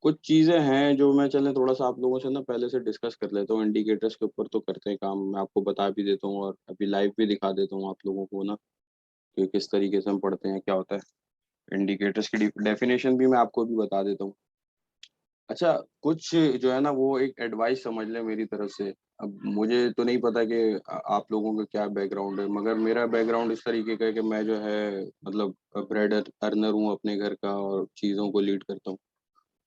कुछ चीज़ें हैं जो मैं चलें थोड़ा-सा आप लोगों से ना पहले से डिस्कस कर लेता हूँ। इंडिकेटर्स के ऊपर तो करते हैं काम, मैं आपको बता भी देता हूँ और अभी लाइव भी दिखा देता हूँ आप लोगों को ना, कि किस तरीके से हम पढ़ते हैं, क्या होता है। इंडिकेटर्स की डेफिनेशन भी मैं आपको भी बता देता हूँ। अच्छा, कुछ जो है ना वो एक एडवाइस समझ लें मेरी तरफ से। अब मुझे तो नहीं पता कि आप लोगों का क्या बैकग्राउंड है, मगर मेरा बैकग्राउंड इस तरीके का है कि मैं जो है मतलब ब्रेड अर्नर हूँ अपने घर का और चीज़ों को लीड करता हूँ।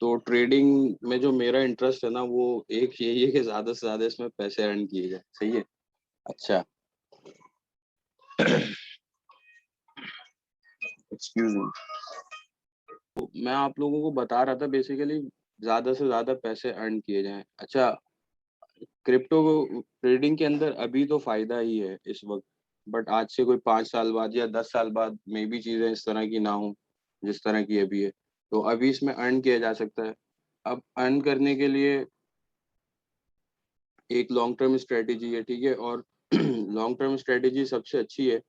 तो ट्रेडिंग में जो मेरा इंटरेस्ट है ना वो एक यही है कि ज़्यादा से ज़्यादा इसमें पैसे अर्न किए जाएँ, सही है? अच्छा। Excuse me. तो मैं आप लोगों को बता रहा था बेसिकली ज़्यादा से ज़्यादा पैसे अर्न किए जाएँ। अच्छा, क्रिप्टो ट्रेडिंग के अंदर अभी तो फ़ायदा ही है इस वक़्त, बट आज से कोई 5 साल बाद या 10 साल बाद मेबी चीज़ें इस तरह की ना हों, जिस तरह की अभी है। तो अभी इसमें अर्न किया जा सकता है। अब अर्न करने के लिए एक लॉन्ग टर्म स्ट्रैटेजी है, ठीक है? और लॉन्ग टर्म स्ट्रैटेजी सबसे अच्छी है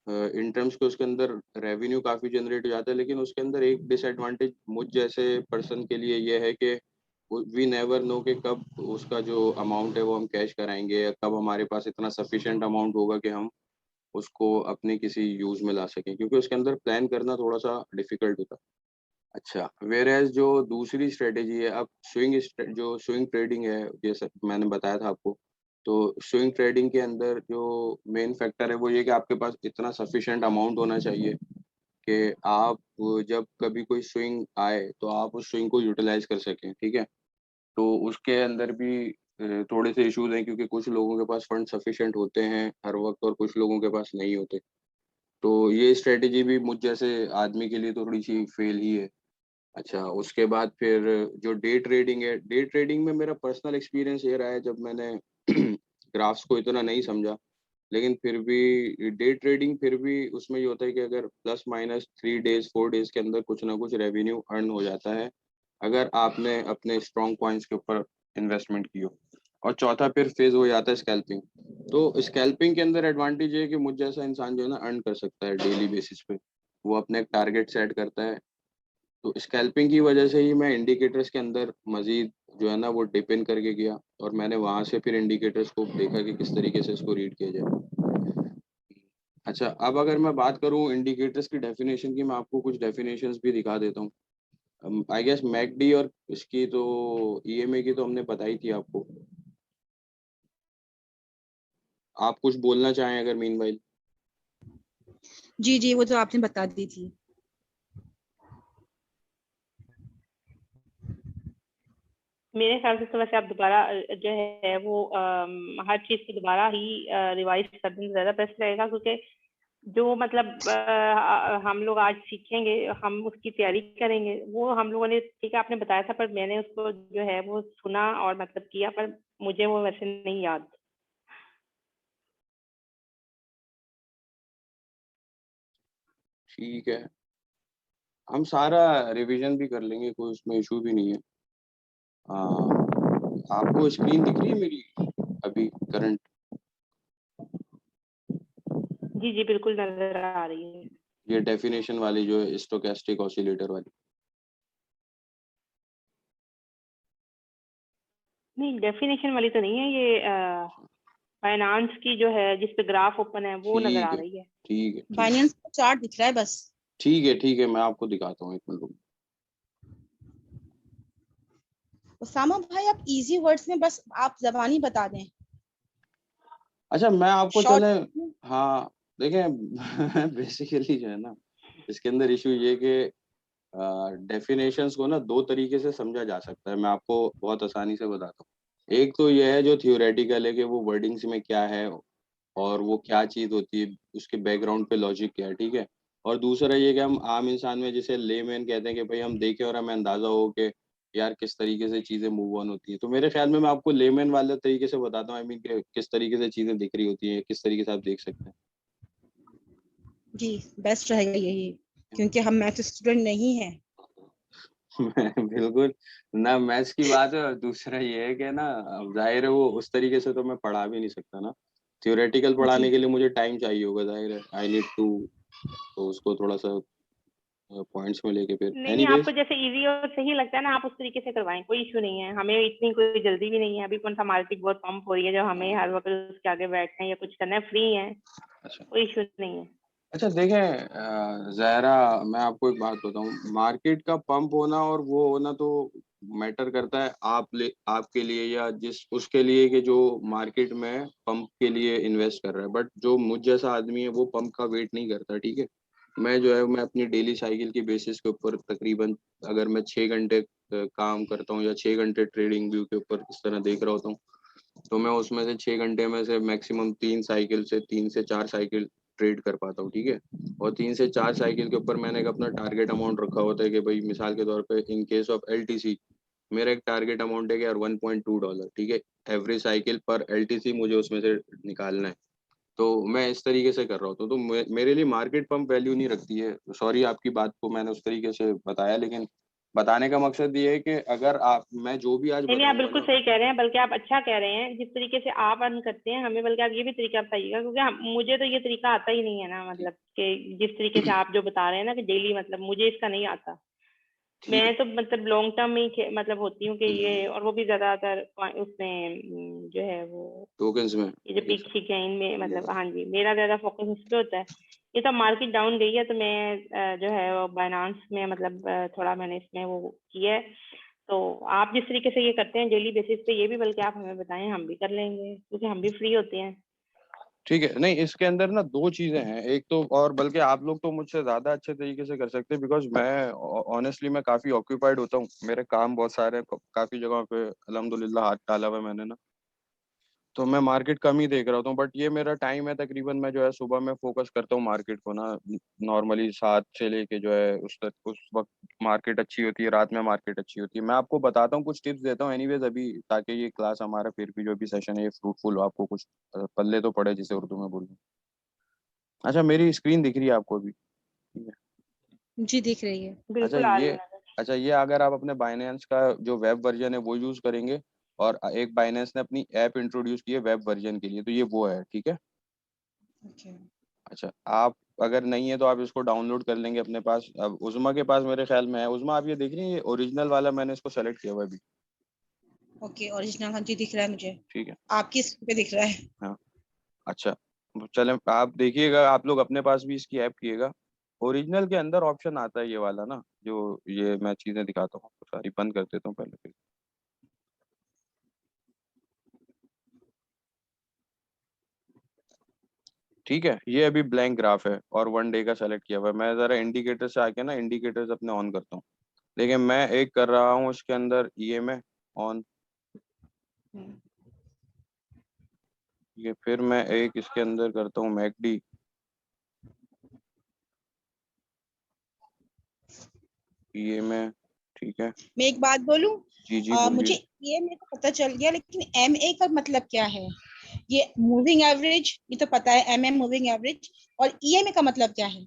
इन टर्म्स के उसके अंदर रेवेन्यू काफ़ी जनरेट हो जाता है, लेकिन उसके अंदर एक डिसएडवांटेज मुझ जैसे पर्सन के लिए ये है कि वी नेवर नो कि कब उसका जो अमाउंट है वो हम कैश कराएँगे या कब हमारे पास इतना सफिशिएंट अमाउंट होगा कि हम उसको अपने किसी यूज़ में ला सकें, क्योंकि उसके अंदर प्लान करना थोड़ा-सा डिफ़िकल्ट होता है। अच्छा, व्हेयरएज़ जो दूसरी स्ट्रैटेजी है, अब जो स्विंग ट्रेडिंग है, जैसे मैंने बताया था आपको, तो स्विंग ट्रेडिंग के अंदर जो मेन फैक्टर है वो ये कि आपके पास इतना सफिशिएंट अमाउंट होना चाहिए कि आप जब कभी कोई स्विंग आए, तो आप उस स्विंग को यूटिलाइज़ कर सकें, ठीक है? तो उसके अंदर भी थोड़े से इश्यूज़ हैं क्योंकि कुछ लोगों के पास फंड सफिशिएंट होते हैं हर वक़्त और कुछ लोगों के पास नहीं होते। तो ये स्ट्रैटेजी भी मुझ जैसे आदमी के लिए थोड़ी-सी फेल ही है। अच्छा, उसके बाद फिर जो डे ट्रेडिंग है, डे ट्रेडिंग में मेरा पर्सनल एक्सपीरियंस ये रहा है जब मैंने ग्राफ्स को इतना नहीं समझा, लेकिन फिर भी डे ट्रेडिंग फिर भी उसमें ये होता है कि अगर प्लस माइनस 3 डेज़, 4 डेज़ के अंदर कुछ ना कुछ रेवेन्यू अर्न हो जाता है, अगर आपने अपने स्ट्रॉन्ग पॉइंट्स के ऊपर इन्वेस्टमेंट की हो। और चौथा फिर फेज़ हो जाता है स्कैल्पिंग। तो स्कैल्पिंग के अंदर एडवांटेज ये है कि मुझ जैसा इंसान जो है ना अर्न कर सकता है डेली बेसिस पे। वो अपने एक टारगेट सेट करता है, तो स्कैल्पिंग की वजह से ही मैं इंडिकेटर्स के अंदर मज़ीद जो है ना वो डिप इन करके गया और मैंने वहाँ से फिर इंडिकेटर्स को देखा कि किस तरीके से इसको रीड किया जाए। अच्छा, अब अगर मैं बात करूँ इंडिकेटर्स की डेफिनेशन की, मैं आपको कुछ डेफिनेशंस भी दिखा देता हूँ। आई गेस मैकडी और इसकी तो ईएमए की तो हमने बताई थी आपको। आप कुछ बोलना चाहें अगर मीनवाइल? जी, जी, वो तो आपने बता दी थी। मेरे ख्याल से तो वैसे आप दोबारा जो है वो हर चीज़ को दोबारा ही रिवाइज़ कर दें ज़्यादा बेस्ट रहेगा, क्योंकि जो मतलब हम लोग आज सीखेंगे, हम उसकी तैयारी करेंगे, वो हम लोगों ने ठीक है आपने बताया था, पर मैंने उसको जो है वो सुना और मतलब किया, पर मुझे वो वैसे नहीं याद। ठीक है, हम सारा रिविज़न भी कर लेंगे, कोई उसमें इश्यू भी नहीं है। आपको स्क्रीन दिख रही है मेरी अभी करंट? जी, जी, बिल्कुल नज़र आ रही है। ये डेफिनेशन वाली जो है स्टोचैस्टिक ऑसिलेटर वाली। नहीं, डेफिनेशन वाली तो नहीं है ये, फाइनेंस की जो है जिस पे ग्राफ ओपन है वो नज़र ठीक आ है, रही है। ठीक है, ठीक। बाइनेंस का चार्ट दिख रहा है बस। ठीक है, मैं आपको दिखाता हूँ 1 मिनट रुको। उसामा भाई, आप इजी वर्ड्स में बस आप ज़बानी बता दें। अच्छा, मैं आपको शॉर्ट। चलें हाँ, देखें बेसिकली जो है ना, इसके अंदर इश्यू ये कि डेफिनेशंस को ना 2 तरीके से समझा जा सकता है, मैं आपको बहुत आसानी से बताता हूँ। एक तो ये है जो थ्योरेटिकल है कि वो वर्डिंग्स में क्या है और वो क्या चीज़ होती है, उसके बैकग्राउंड पे लॉजिक क्या है, ठीक है? और दूसरा ये कि हम आम इंसान में जिसे लेमैन कहते हैं कि भई हम देखें और हमें अंदाज़ा हो कि यार किस तरीके से चीज़ें मूव ऑन होती हैं। तो मेरे ख़्याल में मैं आपको लेमैन वाले तरीके से बताता हूँ, आई मीन कि किस तरीके से चीज़ें दिख रही होती हैं, किस तरीके से आप देख सकते हैं। जी, बेस्ट रहेगा यही, क्योंकि हम मैथ स्टूडेंट नहीं हैं। बिल्कुल, ना मैथ्स की बात है और दूसरा ये है कि ना अब ज़ाहिर है वो उस तरीके से तो मैं पढ़ा भी नहीं सकता ना। थ्योरेटिकल जी, पढ़ाने के लिए मुझे टाइम चाहिए होगा, ज़ाहिर है। आई नीड टू तो उसको थोड़ा-सा पॉइंट्स में लेके फिर नहीं एनीवेज। आपको जैसे इजी और सही लगता है ना, आप उस तरीके से करवाएं, कोई इशू नहीं है, हमें इतनी कोई जल्दी भी नहीं है। अभी कौन सा मार्केट बहुत पंप हो रही है जो हमें हर वक्त उसके आगे बैठना है या कुछ करना है, फ्री है, अच्छा कोई इशू नहीं है। अच्छा देखें ज़हरा, मैं आपको एक बात बताऊं, मार्केट का पंप होना और वो होना तो मैटर करता है आपके लिए या जिस उसके लिए कि जो मार्केट में पंप के लिए इन्वेस्ट कर रहा है। बट जो मुझ जैसा आदमी है वो पंप का वेट नहीं करता, ठीक है। मैं जो है मैं अपनी डेली साइकिल की बेसिस के ऊपर तकरीबन, अगर मैं 6 घंटे काम करता हूँ या 6 घंटे ट्रेडिंग व्यू के ऊपर इस तरह देख रहा होता हूँ, तो मैं उसमें से 6 घंटे में से मैक्सिमम 3 से 4 साइकिल ट्रेड कर पाता हूँ, ठीक है। और 3 से 4 साइकिल के ऊपर मैंने एक अपना टारगेट अमाउंट रखा होता है कि भाई मिसाल के तौर पे इन केस ऑफ एलटीसी मेरा एक टारगेट अमाउंट है कि यार $1.2, ठीक है, एवरी साइकिल पर एलटीसी मुझे उसमें से निकालना है। तो मैं इस तरीके से कर रहा होता हूँ, तो मेरे लिए मार्केट पंप वैल्यू नहीं रखती है। सॉरी आपकी बात को मैंने उस तरीके से बताया, लेकिन बताने का मकसद ये है कि अगर आप मैं जो भी आज नहीं आप बताऊंगा बिल्कुल ना। सही कह रहे हैं, बल्कि आप अच्छा कह रहे हैं। जिस तरीके से आप अर्न करते हैं हमें, बल्कि आप ये भी तरीका बताइएगा, क्योंकि मुझे तो ये तरीका आता ही नहीं है ना, मतलब कि जिस तरीके से आप जो बता रहे हैं ना कि डेली, मतलब मुझे इसका नहीं आता। ठीक मैं है। तो मतलब लॉन्ग टर्म में ही मतलब होती हूँ कि ये, और वो भी ज्यादातर उसमें जो है वो टोकन्स में ये जो ये पीक सब। ठीक है इनमें, मतलब यस। हाँ जी, मेरा ज्यादा फोकस इस पे होता है। ये तो मार्केट डाउन गई है तो मैं जो है वो बाइनांस में, मतलब थोड़ा मैंने इसमें वो किया है। तो आप जिस तरीके से ये करते हैं डेली बेसिस पे, ये भी बल्कि आप हमें बताएं, हम भी कर लेंगे, क्योंकि हम भी फ्री होते हैं। ठीक है, नहीं इसके अंदर ना दो चीजें हैं। एक तो, और बल्कि आप लोग तो मुझसे ज्यादा अच्छे तरीके से कर सकते हैं, बिकॉज मैं ऑनेस्टली मैं काफी ऑक्यूपाइड होता हूँ, मेरे काम बहुत सारे हैं, काफी जगहों पे अल्हम्दुलिल्लाह हाथ डाला हुआ है मैंने ना। तो मैं मार्केट कम ही देख रहा हूँ, बट ये मेरा टाइम है तकरीबन, मैं जो है सुबह में फोकस करता हूँ मार्केट को ना। नॉर्मली 7 से लेके जो है उस वक्त मार्केट अच्छी होती है, रात में मार्केट अच्छी होती है। मैं आपको बताता हूँ, कुछ टिप्स देता हूँ एनीवेज अभी, ताकि ये क्लास हमारा फिर भी जो भी सेशन है ये फ्रूटफुल हो, आपको कुछ पल्ले तो पड़े, जिसे उर्दू में बोलूँ। अच्छा, मेरी स्क्रीन दिख रही है आपको भी? ठीक है। जी दिख रही है। अच्छा बिल्कुल आ रही ये है नजर। अच्छा ये अगर आप अपने बाइनेंस का जो वेब वर्जन है वो यूज करेंगे, और एक बाइनेंस ने अपनी ऐप इंट्रोड्यूस की है वेब वर्जन के लिए, तो ये वो है, ठीक है। ओके। अच्छा, आप अगर नहीं है तो आप इसको डाउनलोड कर लेंगे अपने पास। अब उज़मा के पास मेरे ख्याल में है। उज़मा, आप ये देख रही हैं, ये ओरिजिनल वाला मैंने इसको सेलेक्ट किया हुआ है अभी। ओके, ओरिजिनल हाँ जी दिख रहा है मुझे। ठीक है। आपकी स्क्रीन पे दिख रहा है। हाँ। अच्छा, चले आप देखिएगा, आप लोग अपने पास भी इसकी ऐप किएगा। ओरिजिनल के अंदर ऑप्शन आता है ये वाला ना, जो ये मैं चीजें दिखाता हूँ आपको सारी, बंद कर देता हूँ पहले फिर। ठीक है, ये अभी ब्लैंक ग्राफ है और 1 डे का सेलेक्ट किया हुआ है। मैं जरा इंडिकेटर से आके ना इंडिकेटर्स अपने ऑन करता हूँ। देखिए मैं एक कर रहा हूँ इसके अंदर ईएमए ऑन। हम्म, ये फिर मैं एक इसके अंदर करता हूँ मैकडी। ईएमए। ठीक है। मैं एक बात बोलूं। जी जी मुझे बोलिए। ये मेरे को पता चल गया, लेकिन एमए का मतलब क्या है? ये मूविंग एवरेज ये तो पता है, एमए मूविंग एवरेज, और ईएमए का मतलब क्या है?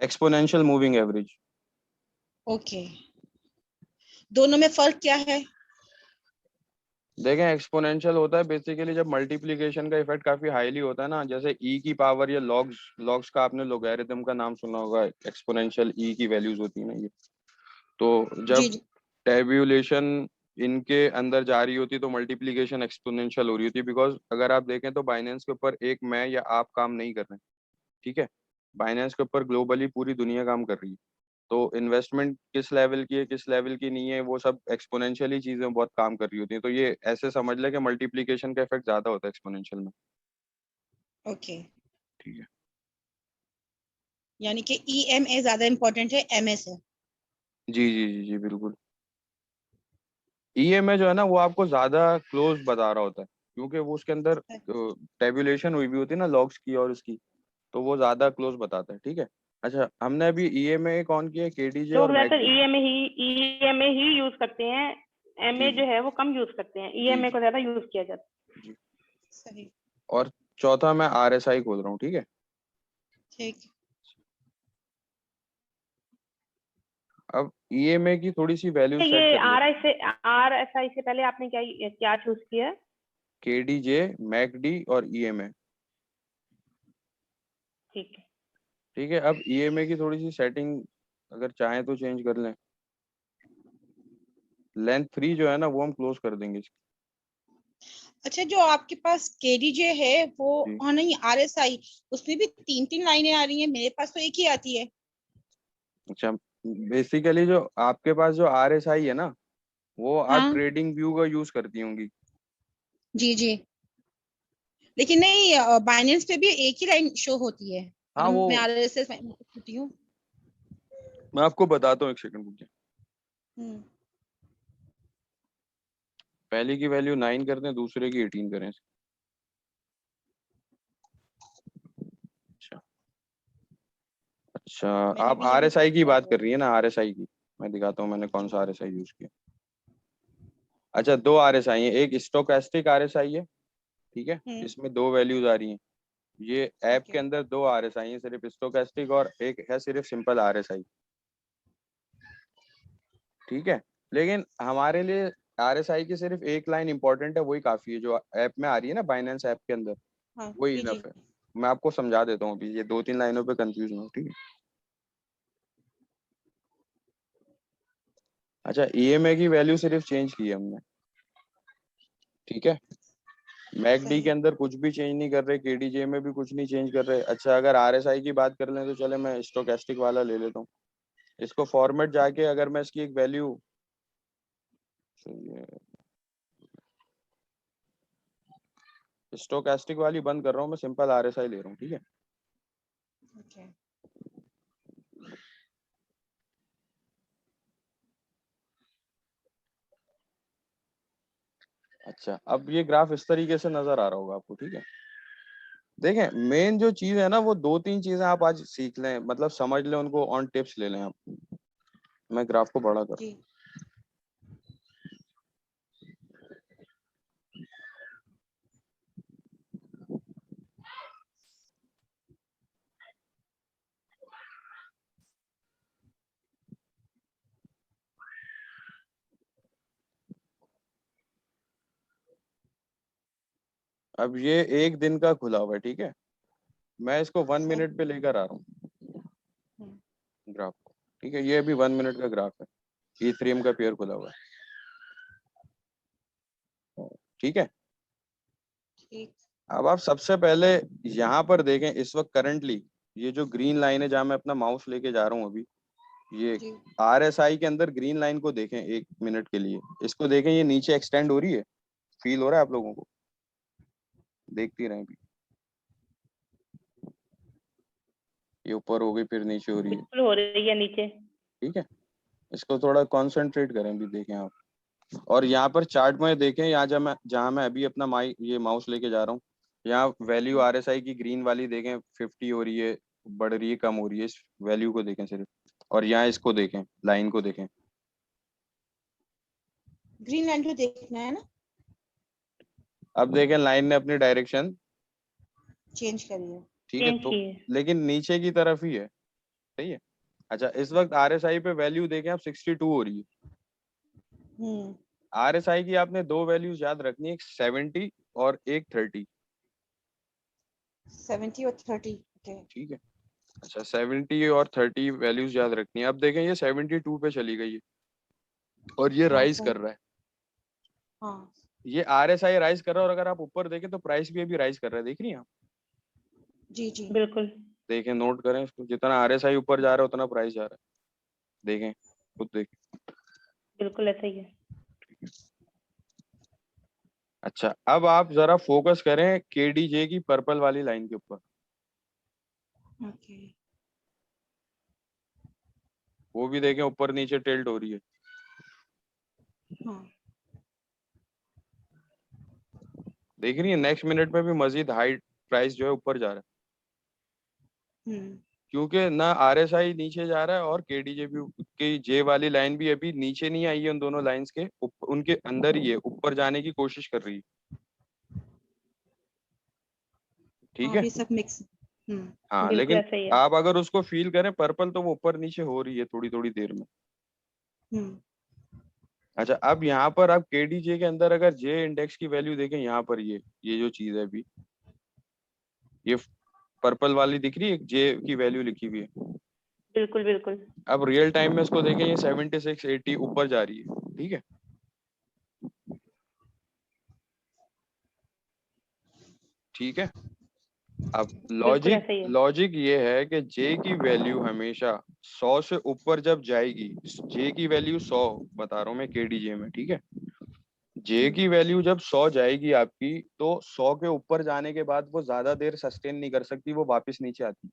Exponential moving average. ओके, दोनों में फर्क क्या है? देखें, एक्सपोनेंशियल होता है बेसिकली जब मल्टीप्लिकेशन का इफेक्ट काफी हाईली होता है ना, जैसे ई की पावर या लॉग्स लॉग्स का आपने लोगैरिथम का नाम सुना होगा, एक्सपोनेंशियल ई की वैल्यूज होती है ना ये। तो जी जब जी। टेब्यूलेशन इनके अंदर जा रही होती है तो मल्टीप्लिकेशन एक्सपोनेंशियल हो रही होती है, बिकॉज अगर आप देखें तो बाइनेंस के ऊपर एक मैं या आप काम नहीं कर रहे हैं, ठीक है। बाइनेंस के ऊपर ग्लोबली पूरी दुनिया काम कर रही है। तो इन्वेस्टमेंट किस लेवल की है किस लेवल की नहीं है, वो सब एक्सपोनेंशियली चीजें बहुत काम कर रही होती हैं। तो ये ऐसे समझ ले कि मल्टीप्लिकेशन का इफेक्ट ज्यादा होता है एक्सपोनेंशियल में। ओके, ठीक है। यानी कि ईएमए ज्यादा इंपॉर्टेंट है एमए से। जी जी जी जी बिल्कुल। ईएमए जो है ना वो आपको ज्यादा क्लोज बता रहा होता है, क्योंकि वो उसके अंदर टेबुलेशन हुई भी होती है ना लॉग्स की और उसकी, तो वो ज्यादा क्लोज बताता है, ठीक है। अच्छा, हमने अभी ईएमए कौन किया, केडीजे लोग और ज्यादातर मैकडी। ईएमए ही यूज करते हैं, जी एमए जी जो है वो कम यूज करते हैं, जी ईएमए जी को ज्यादा यूज किया जाता है। जी। सही। और चौथा मैं आरएसआई खोल रहा हूँ, ठीक है। ठीक। अब ईएमए की थोड़ी सी वैल्यू सेट ये कर लेते हैं। आरएसआई से पहले आपने क्या क्या चूज किया है? केडीजे, मैकडी और ईएमए। ठीक है। ठीक है, अब ईएमए की थोड़ी सी सेटिंग अगर चाहें तो चेंज कर लें। लेंथ 3 जो है ना वो हम क्लोज कर देंगे इसकी। अच्छा, जो आपके पास केडीजे है वो, जी। हाँ नहीं, आरएसआई, उसमें भी 3-3 लाइनें आ रही हैं, मेरे पास तो एक ही आती है। अच्छा, बेसिकली जो आपके पास जो आरएसआई है ना, वो आप हाँ ट्रेडिंग व्यू का यूज करती होंगी। जी जी, लेकिन नहीं, बाइनेंस पे भी एक ही लाइन शो होती है, हाँ, मतलब वो मैं आरएसएस होती हूँ। मैं आपको बताता हूँ, एक सेकंड रुकिए। हम्म, पहले की वैल्यू 9 कर दें, दूसरे की 18 करें। अच्छा अच्छा, मैंने आप भी यही आरएसआई की किया बात है। कर रही है ना, आरएसआई की। मैं दिखाता हूँ मैंने कौन जी। सा आरएसआई यूज किया। अच्छा, दो आरएसआई है, एक स्टोकेस्टिक आरएसआई है, ठीक है, हम्म। इसमें दो वैल्यूज आ रही हैं। ये ऐप के ओके। अंदर दो आरएसआई है, सिर्फ स्टोकेस्टिक और एक है सिर्फ सिंपल आरएसआई। ठीक है, लेकिन हमारे लिए आरएसआई की सिर्फ एक लाइन इंपॉर्टेंट है, वही काफी है, जो ऐप में आ रही है ना बाइनेंस ऐप के अंदर, हाँ वही जी जी। इनफ है। मैं आपको समझा देता हूँ अभी, ये 2-3 लाइनों पे कंफ्यूज ना हो, ठीक है। अच्छा, ईएमए की वैल्यू सिर्फ चेंज की है हमने, ठीक है। मैकडी सही के है। अंदर कुछ भी चेंज नहीं कर रहे, केडीजे में भी कुछ नहीं चेंज कर रहे। अच्छा, अगर आरएसआई की बात कर लें तो चले मैं स्टोकेस्टिक वाला ले लेता हूँ। इसको फॉर्मेट जाके अगर मैं इसकी एक वैल्यू, स्टोकेस्टिक वाली बंद कर रहा हूँ, मैं सिंपल आरएसआई ले रहा हूँ, ठीक है। ओके। अच्छा, अब ये ग्राफ इस तरीके से नजर आ रहा होगा आपको, ठीक है। देखें, मेन जो चीज है ना, वो 2-3 चीजें आप आज सीख लें, मतलब समझ लें उनको, ऑन टिप्स ले लें आप। मैं ग्राफ को बड़ा कर, जी। अब ये एक दिन का खुला हुआ है, ठीक है। मैं इसको 1 मिनट पे लेकर आ रहा हूँ हम्म, ग्राफ को, ठीक है। ये अभी 1 मिनट का ग्राफ है, इथेरियम का पेयर खुला हुआ है, ठीक है। ठीक। अब आप सबसे पहले यहाँ पर देखें, इस वक्त करंटली ये जो ग्रीन लाइन है, जहाँ मैं अपना माउस लेके जा रहा हूँ अभी, ये जी। आरएसआई के अंदर ग्रीन लाइन को देखें 1 मिनट के लिए, इसको देखें, ये नीचे एक्सटेंड हो रही है, फील हो रहा है आप लोगों को? देखती रहें अभी, ये ऊपर हो गई फिर नीचे हो रही है, बिल्कुल हो रही है नीचे। ठीक है। इसको थोड़ा कंसंट्रेट करें, अभी देखें आप। और यहाँ पर चार्ट में देखें, यहाँ जहाँ मैं अभी अपना ये माउस लेके जा रहा हूँ, यहाँ वैल्यू हम्म, आरएसआई की ग्रीन वाली देखें, 50 हो रही है, बढ़ रही है, कम हो रही है, इस वैल्यू को देखें सिर्फ। और यहाँ इसको देखें, लाइन को देखें। ग्रीन लाइन को देखना है ना, अब देखें, लाइन ने अपनी डायरेक्शन, चेंज करिए। ठीक है, चेंज तो की है। लेकिन नीचे की तरफ ही है, सही है। अच्छा, इस वक्त आरएसआई पे वैल्यू देखें आप, 62 हो रही है। हम्म। आरएसआई की आपने दो वैल्यूज याद रखनी है, एक 70 और एक 30, 70 और 30। ओके। ठीक है। अच्छा, 70 और 30 वैल्यूज याद रखनी है। अब देखें, ये 72 पे चली गई है और ये हाँ राइज कर सही। रहा है। हाँ ये आरएसआई राइज कर रहा है, और अगर आप ऊपर देखें तो प्राइस भी अभी राइज कर रहा है, देख रही हैं आप? जी जी। बिल्कुल। देखें, नोट करें इसको, जितना आरएसआई ऊपर जा रहा है उतना प्राइस जा रहा है, देखें, खुद देखें। बिल्कुल ऐसा ही है। अच्छा, अब आप जरा फोकस करें केडीजे की पर्पल वाली लाइन के ऊपर, ओके। वो भी देखें ऊपर नीचे टिल्ट हो रही है। हाँ। देख रही है, नेक्स्ट मिनट में भी मजीद हाई प्राइस जो है ऊपर जा रहा है, हम्म। क्योंकि ना आरएसआई नीचे जा रहा है और केडीजे भी की जे वाली लाइन भी अभी नीचे नहीं आई है, उन दोनों लाइंस के उनके अंदर ही है, ऊपर जाने की कोशिश कर रही है, ठीक हाँ, है। अभी सब मिक्स। हम्म। हाँ, बिल्कुल लेकिन ऐसा ही है। आप अगर उसको फील करें पर्पल, तो वो ऊपर नीचे हो रही है थोड़ी थोड़ी देर में। हम्म। अच्छा, अब यहाँ पर आप केडीजे के अंदर अगर जे इंडेक्स की वैल्यू देखें, यहाँ पर ये जो चीज है अभी, ये पर्पल वाली दिख रही है, जे की वैल्यू लिखी हुई है। बिल्कुल बिल्कुल। अब रियल टाइम में इसको देखें, ये 76 80 ऊपर जा रही है, ठीक है। ठीक है, अब बिल्कुल ऐसा ही है। लॉजिक ये है कि जे की वैल्यू हमेशा 100 से ऊपर जब जाएगी, जे की वैल्यू 100 बता रहा हूँ मैं केडीजे में, ठीक है। जे की वैल्यू जब 100 जाएगी आपकी, तो 100 के ऊपर जाने के बाद वो ज्यादा देर सस्टेन नहीं कर सकती, वो वापस नीचे आती,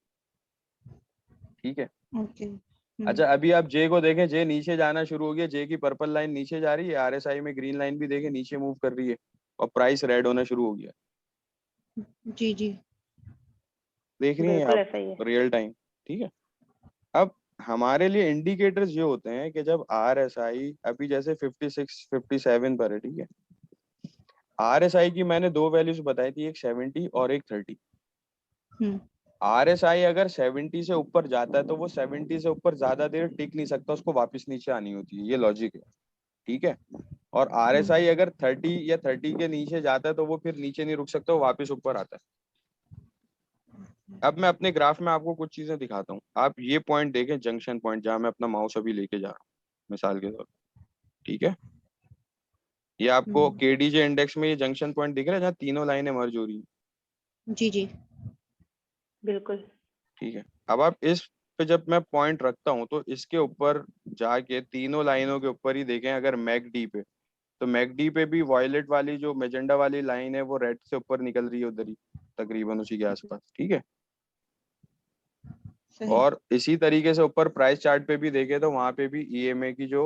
ठीक है। ओके। अच्छा, अभी आप जे को देखें, जे नीचे जाना शुरू हो गया, जे की पर्पल लाइन नीचे जा रही है, आरएसआई में ग्रीन लाइन भी देखें नीचे मूव कर रही है, और प्राइस रेड होना शुरू हो गया। जी जी। देख रही हैं बिल्कुल आप ऐसा ही है। रियल टाइम, ठीक है। अब हमारे लिए इंडिकेटर्स ये होते हैं कि जब आरएसआई अभी जैसे 56 57 पर है, ठीक है। आरएसआई की मैंने दो वैल्यूज बताई थी, एक 70 और एक 30। आरएसआई अगर 70 से ऊपर जाता है तो वो 70 से ऊपर ज्यादा देर टिक नहीं सकता, उसको वापस नीचे आनी होती है, ये लॉजिक है, ठीक है। और आरएसआई अगर 30 या 30 के नीचे जाता है तो वो फिर नीचे नहीं रुक सकता, वो वापस ऊपर आता है। अब मैं अपने ग्राफ में आपको कुछ चीजें दिखाता हूँ। आप ये पॉइंट देखें, जंक्शन पॉइंट, जहां मैं अपना माउस अभी लेके जा रहा हूँ मिसाल के तौर पर, ठीक है। ये आपको केडीजे इंडेक्स में ये जंक्शन पॉइंट दिख रहा है जहाँ तीनों लाइनें मर्ज हो रही है, जी जी। बिल्कुल। ठीक है। अब आप इस पे जब मैं पॉइंट रखता हूँ तो इसके ऊपर जाके तीनों लाइनों के ऊपर ही देखें, अगर मैकडी पे, तो मैकडी पे भी वॉयलेट वाली जो मेजेंडा वाली लाइन है वो रेड से ऊपर निकल रही है उधर ही, तकरीबन उसी के आसपास, ठीक है। सही। और इसी तरीके से ऊपर प्राइस चार्ट पे भी देखे तो वहां पे भी ईएमए की जो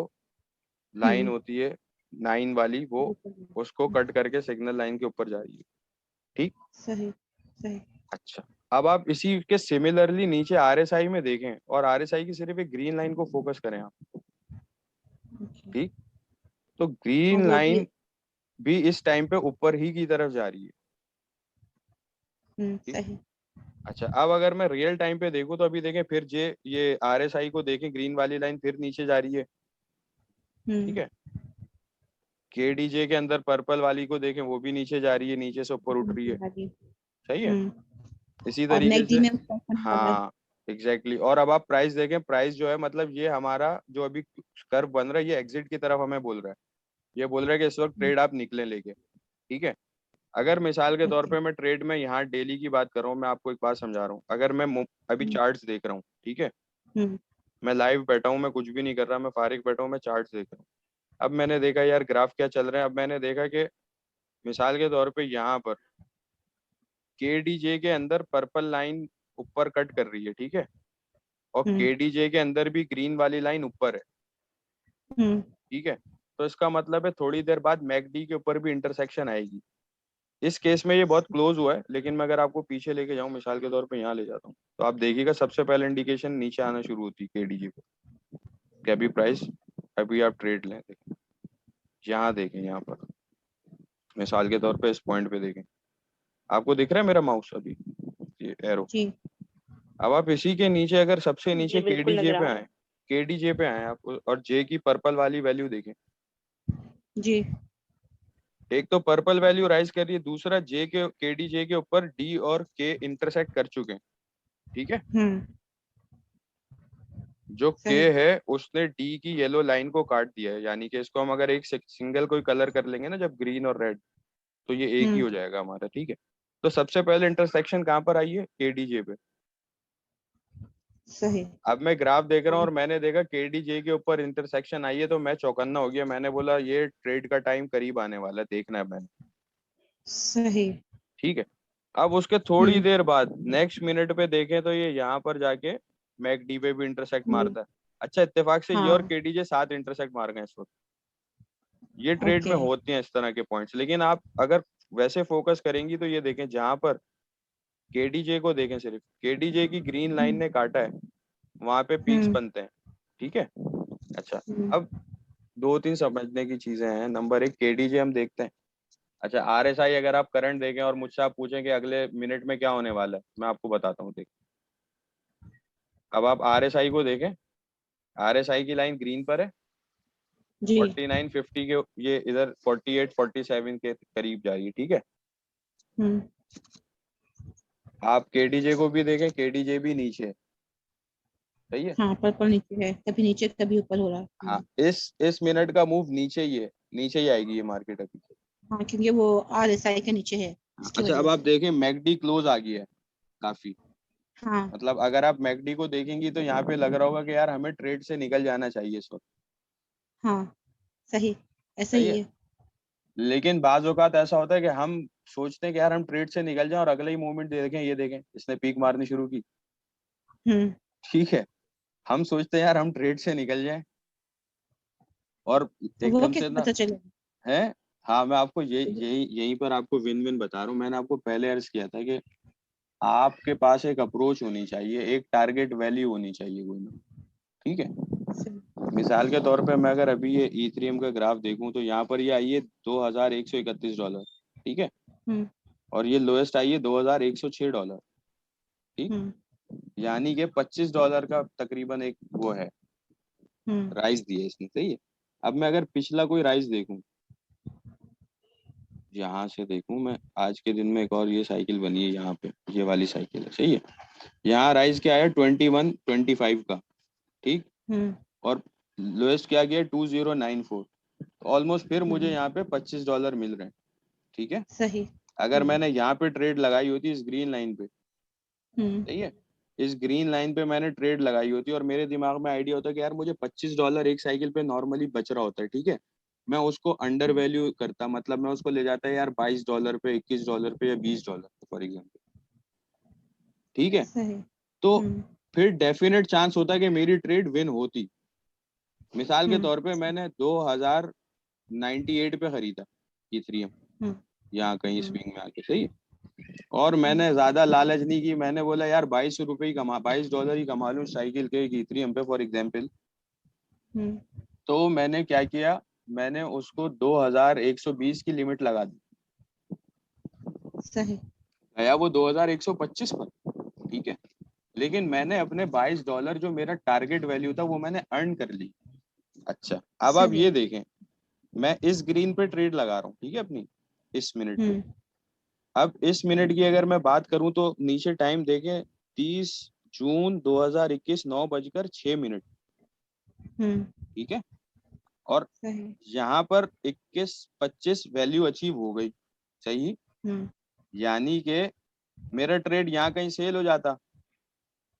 लाइन होती है 9 वाली, वो उसको कट करके सिग्नल लाइन के ऊपर जा रही है, ठीक। सही सही। अच्छा, अब आप इसी के सिमिलरली नीचे आरएसआई में देखें, और आरएसआई की सिर्फ एक ग्रीन लाइन को फोकस करें आप, ओके। ठीक। तो और ग्रीन वो भी। लाइन भी इस टाइम पे ऊपर ही की तरफ जा रही है, ठीक। सही। अच्छा, अब अगर मैं रियल टाइम पे देखूं तो अभी देखें फिर ये आरएसआई को देखें, ग्रीन वाली लाइन फिर नीचे जा रही है, ठीक है। केडीजे के अंदर पर्पल वाली को देखें, वो भी नीचे जा रही है, नीचे से ऊपर उठ रही है, सही है। इसी और तरीके मैगडी से, में कलर। हाँ एग्जैक्टली और अब आप प्राइस देखें, प्राइस जो है मतलब ये हमारा जो अभी कर्व बन रहा है ये एग्जिट की तरफ हमें बोल रहा है, ये बोल रहा है कि इस वक्त ट्रेड आप निकले लेके, ठीक है। अगर मिसाल के तौर ओके। पे मैं ट्रेड में यहाँ डेली की बात कर रहा हूँ, मैं आपको एक बात समझा रहा हूँ, अगर मैं अभी चार्ट्स देख रहा हूँ, ठीक है। मैं लाइव बैठा हूँ, मैं कुछ भी नहीं कर रहा, मैं फारिग बैठा हूँ, मैं चार्ट्स देख रहा हूँ। अब मैंने देखा यार ग्राफ क्या चल रहे हैं, अब मैंने देखा कि मिसाल के तौर पे यहाँ पर केडीजे के अंदर पर्पल लाइन ऊपर कट कर रही है, ठीक है। और केडीजे के अंदर भी ग्रीन वाली लाइन ऊपर है, ठीक है। तो इसका मतलब है थोड़ी देर बाद मैकडी के ऊपर भी इंटरसेक्शन आएगी। इस केस में ये बहुत क्लोज हुआ है, लेकिन मैं अगर आपको पीछे लेके जाऊं, मिसाल के तौर पे यहाँ ले जाता हूँ, तो आप देखिएगा सबसे पहले इंडिकेशन नीचे आना शुरू होती है केडीजे पे, कि अभी प्राइस, अभी आप ट्रेड लें, देखें यहाँ, देखें यहाँ पर मिसाल के तौर पे इस पॉइंट पे देखें, आपको दिख रहा है मेरा माउस अभी, ये एरो। जी अब आप इसी के नीचे अगर सबसे जी नीचे बिल्कुल केडीजे नजर आ पे रहा आए, है। केडीजे पे आए आप, और जे की पर्पल वाली वैल्यू देखें, जी। एक तो पर्पल वैल्यू राइज कर रही है, दूसरा जे के केडीजे के ऊपर डी और के इंटरसेक्ट कर चुके हैं, ठीक है। जो के सही। है उसने डी की येलो लाइन को काट दिया है, यानी कि इसको हम अगर एक सिंगल कोई कलर कर लेंगे ना, जब ग्रीन और रेड, तो ये एक ही हो जाएगा हमारा, ठीक है। तो सबसे पहले इंटरसेक्शन कहाँ पर आई है, केडीजे पे। सही। अब मैं ग्राफ देख रहा हूँ और मैंने देखा केडीजे के ऊपर इंटरसेक्शन आई है, तो मैं चौकन्ना हो गया, मैंने बोला ये ट्रेड का टाइम करीब आने वाला है, देखना है मैंने, सही। ठीक है। अब उसके थोड़ी देर बाद नेक्स्ट मिनट पे देखें तो ये यहाँ पर जाके मैकडी पे भी इंटरसेक्ट मारता है। अच्छा, इत्तेफाक से ये और हाँ। केडीजे साथ इंटरसेक्ट मार गए इस वक्त। ये ट्रेड में ओके। होती हैं इस तरह के पॉइंट्स, लेकिन आप अगर वैसे फोकस करेंगी तो ये देखें, जहां पर केडीजे को देखें, सिर्फ केडीजे की ग्रीन लाइन ने काटा है, वहां पे पीक्स बनते हैं, ठीक है। अच्छा, अब दो तीन समझने की चीजें हैं। नंबर एक, केडीजे हम देखते हैं। अच्छा, आरएसआई अगर आप करंट देखें और मुझसे आप पूछें कि अगले मिनट में क्या होने वाला है, मैं आपको बताता हूँ, देख। अब आप आरएसआई को देखें, आरएसआई की लाइन ग्रीन पर है, जी। 49 50 के, ये इधर 48 47 के करीब जा रही है, ठीक है। आप केडीजे को भी देखें, केडीजे भी नीचे है, सही है। हाँ, पर्पल नीचे है, कभी नीचे कभी ऊपर हो रहा है। हाँ, इस मिनट का मूव नीचे ही है, नीचे ही आएगी ये मार्केट अभी। हाँ, क्योंकि वो RSI के नीचे है, इसकी अच्छा, वजह अब आप से। देखें मैकडी क्लोज आ गया है काफी। हाँ मतलब अगर आप मैकडी को देखेंगी तो यहाँ पे लग रहा होगा कि यार हमें ट्रेड से निकल जाना चाहिए इस वक्त, हाँ, सही, ऐसा सही ही है। है। लेकिन बाज औकात ऐसा होता है कि हम सोचते हैं कि यार हम ट्रेड से निकल जाएं और अगले ही मोमेंट देखें, ये देखें इसने पीक मारनी शुरू की। हम्म। ठीक है, हम सोचते हैं यार हम ट्रेड से निकल जाएं और तो वो एकदम से कैसे ना पता चलेगा? है। हाँ, मैं आपको यही यहीं पर आपको विन विन बता रहा हूँ। मैंने आपको पहले अर्ज किया था कि आपके पास एक अप्रोच होनी चाहिए, एक टारगेट वैल्यू होनी चाहिए कोई ना। ठीक है, सही। मिसाल के तौर पे मैं अगर अभी ये इथेरियम का ग्राफ देखूं तो यहाँ पर ये आई है $2131, ठीक है, हम्म। और ये लोएस्ट आई है $2106, ठीक। हम्म। यानी कि $25 का तकरीबन एक वो है, हम्म। राइज दिया है इसने, सही है। अब मैं अगर पिछला कोई राइज देखूं, यहाँ से देखूं मैं, आज के दिन में एक और ये साइकिल बनी है यहाँ पे, ये वाली साइकिल है, सही है। यहाँ राइज क्या है 2125 का, ठीक, हम्म। और लोएस्ट क्या गया 2094। ऑलमोस्ट फिर मुझे हम्म। यहाँ पे $25 मिल रहे हैं, ठीक है। सही। अगर हम्म। मैंने यहाँ पे ट्रेड लगाई होती इस ग्रीन लाइन पे, हम्म। सही है, इस ग्रीन लाइन पे मैंने ट्रेड लगाई होती और मेरे दिमाग में आइडिया होता कि यार मुझे $25 एक साइकिल पे नॉर्मली बच रहा होता है, ठीक है, मैं उसको अंडर वैल्यू करता, मतलब मैं उसको ले जाता है यार $22 पे, $21 पे या $20 पे फॉर एग्जाम्पल, ठीक है। सही। तो हम्म। फिर डेफिनेट चांस होता कि मेरी ट्रेड विन होती। मिसाल के हम्म। तौर पे मैंने 2098 पे खरीदा इथेरियम, हम्म। यहाँ कहीं हम्म। स्विंग में आके, सही है, और हम्म। मैंने ज्यादा लालच नहीं की, मैंने बोला यार $22 ही कमा लूं साइकिल के इथेरियम पे फॉर एग्जाम्पल। हम्म। तो मैंने क्या किया, मैंने उसको 2120 की लिमिट लगा दी, सही। गया वो 2125 पर, ठीक है। लेकिन मैंने अपने $22 जो मेरा टारगेट वैल्यू था वो मैंने अर्न कर ली। अच्छा, अब आप सही। ये देखें, मैं इस ग्रीन पे ट्रेड लगा रहा हूँ, ठीक है, अपनी इस मिनट पे। हम्म। अब इस मिनट की अगर मैं बात करूं तो नीचे टाइम देखें, 30 जून 2021 9:06, हम्म। ठीक है, और सही। यहाँ पर 2125 वैल्यू अचीव हो गई, सही। हम्म। यानी कि मेरा ट्रेड यहाँ कहीं सेल हो जाता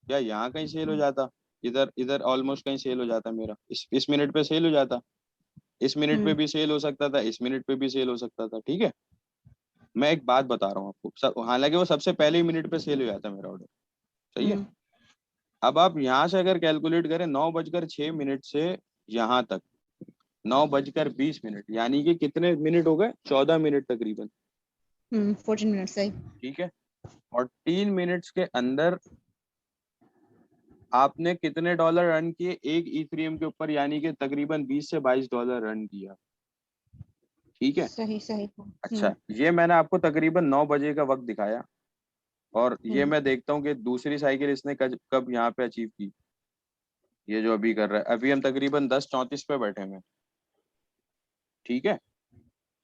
या यहाँ कहीं सेल हो हम्म। जाता, इधर इधर ऑलमोस्ट कहीं सेल हो जाता मेरा, इस मिनट पे सेल हो जाता, इस मिनट पे हम्म। भी सेल हो सकता था, इस मिनट पे भी सेल हो सकता था, ठीक है। मैं एक बात बता रहा हूँ आपको, हालांकि वो सबसे पहले ही मिनट पे सेल हो जाता मेरा ऑर्डर, सही है। हम्म। अब आप यहाँ से अगर कैलकुलेट करें 9:06 से यहाँ तक 9:20, यानी कि कितने मिनट हो गए, 14 मिनट तकरीबन, 14 मिनट, सही। ठीक है। और 3 मिनट्स के अंदर आपने कितने डॉलर अर्न किए एक इथेरियम के ऊपर, यानी कि तकरीबन 20 से $22 अर्न किया, ठीक है। सही। सही। अच्छा, ये मैंने आपको तकरीबन 9 बजे का वक्त दिखाया, और ये हम्म। मैं देखता हूँ कि दूसरी साइकिल इसने कब यहाँ पे अचीव की, ये जो अभी कर रहा है, अभी हम तकरीबन 10:34 पे बैठे हैं, ठीक है।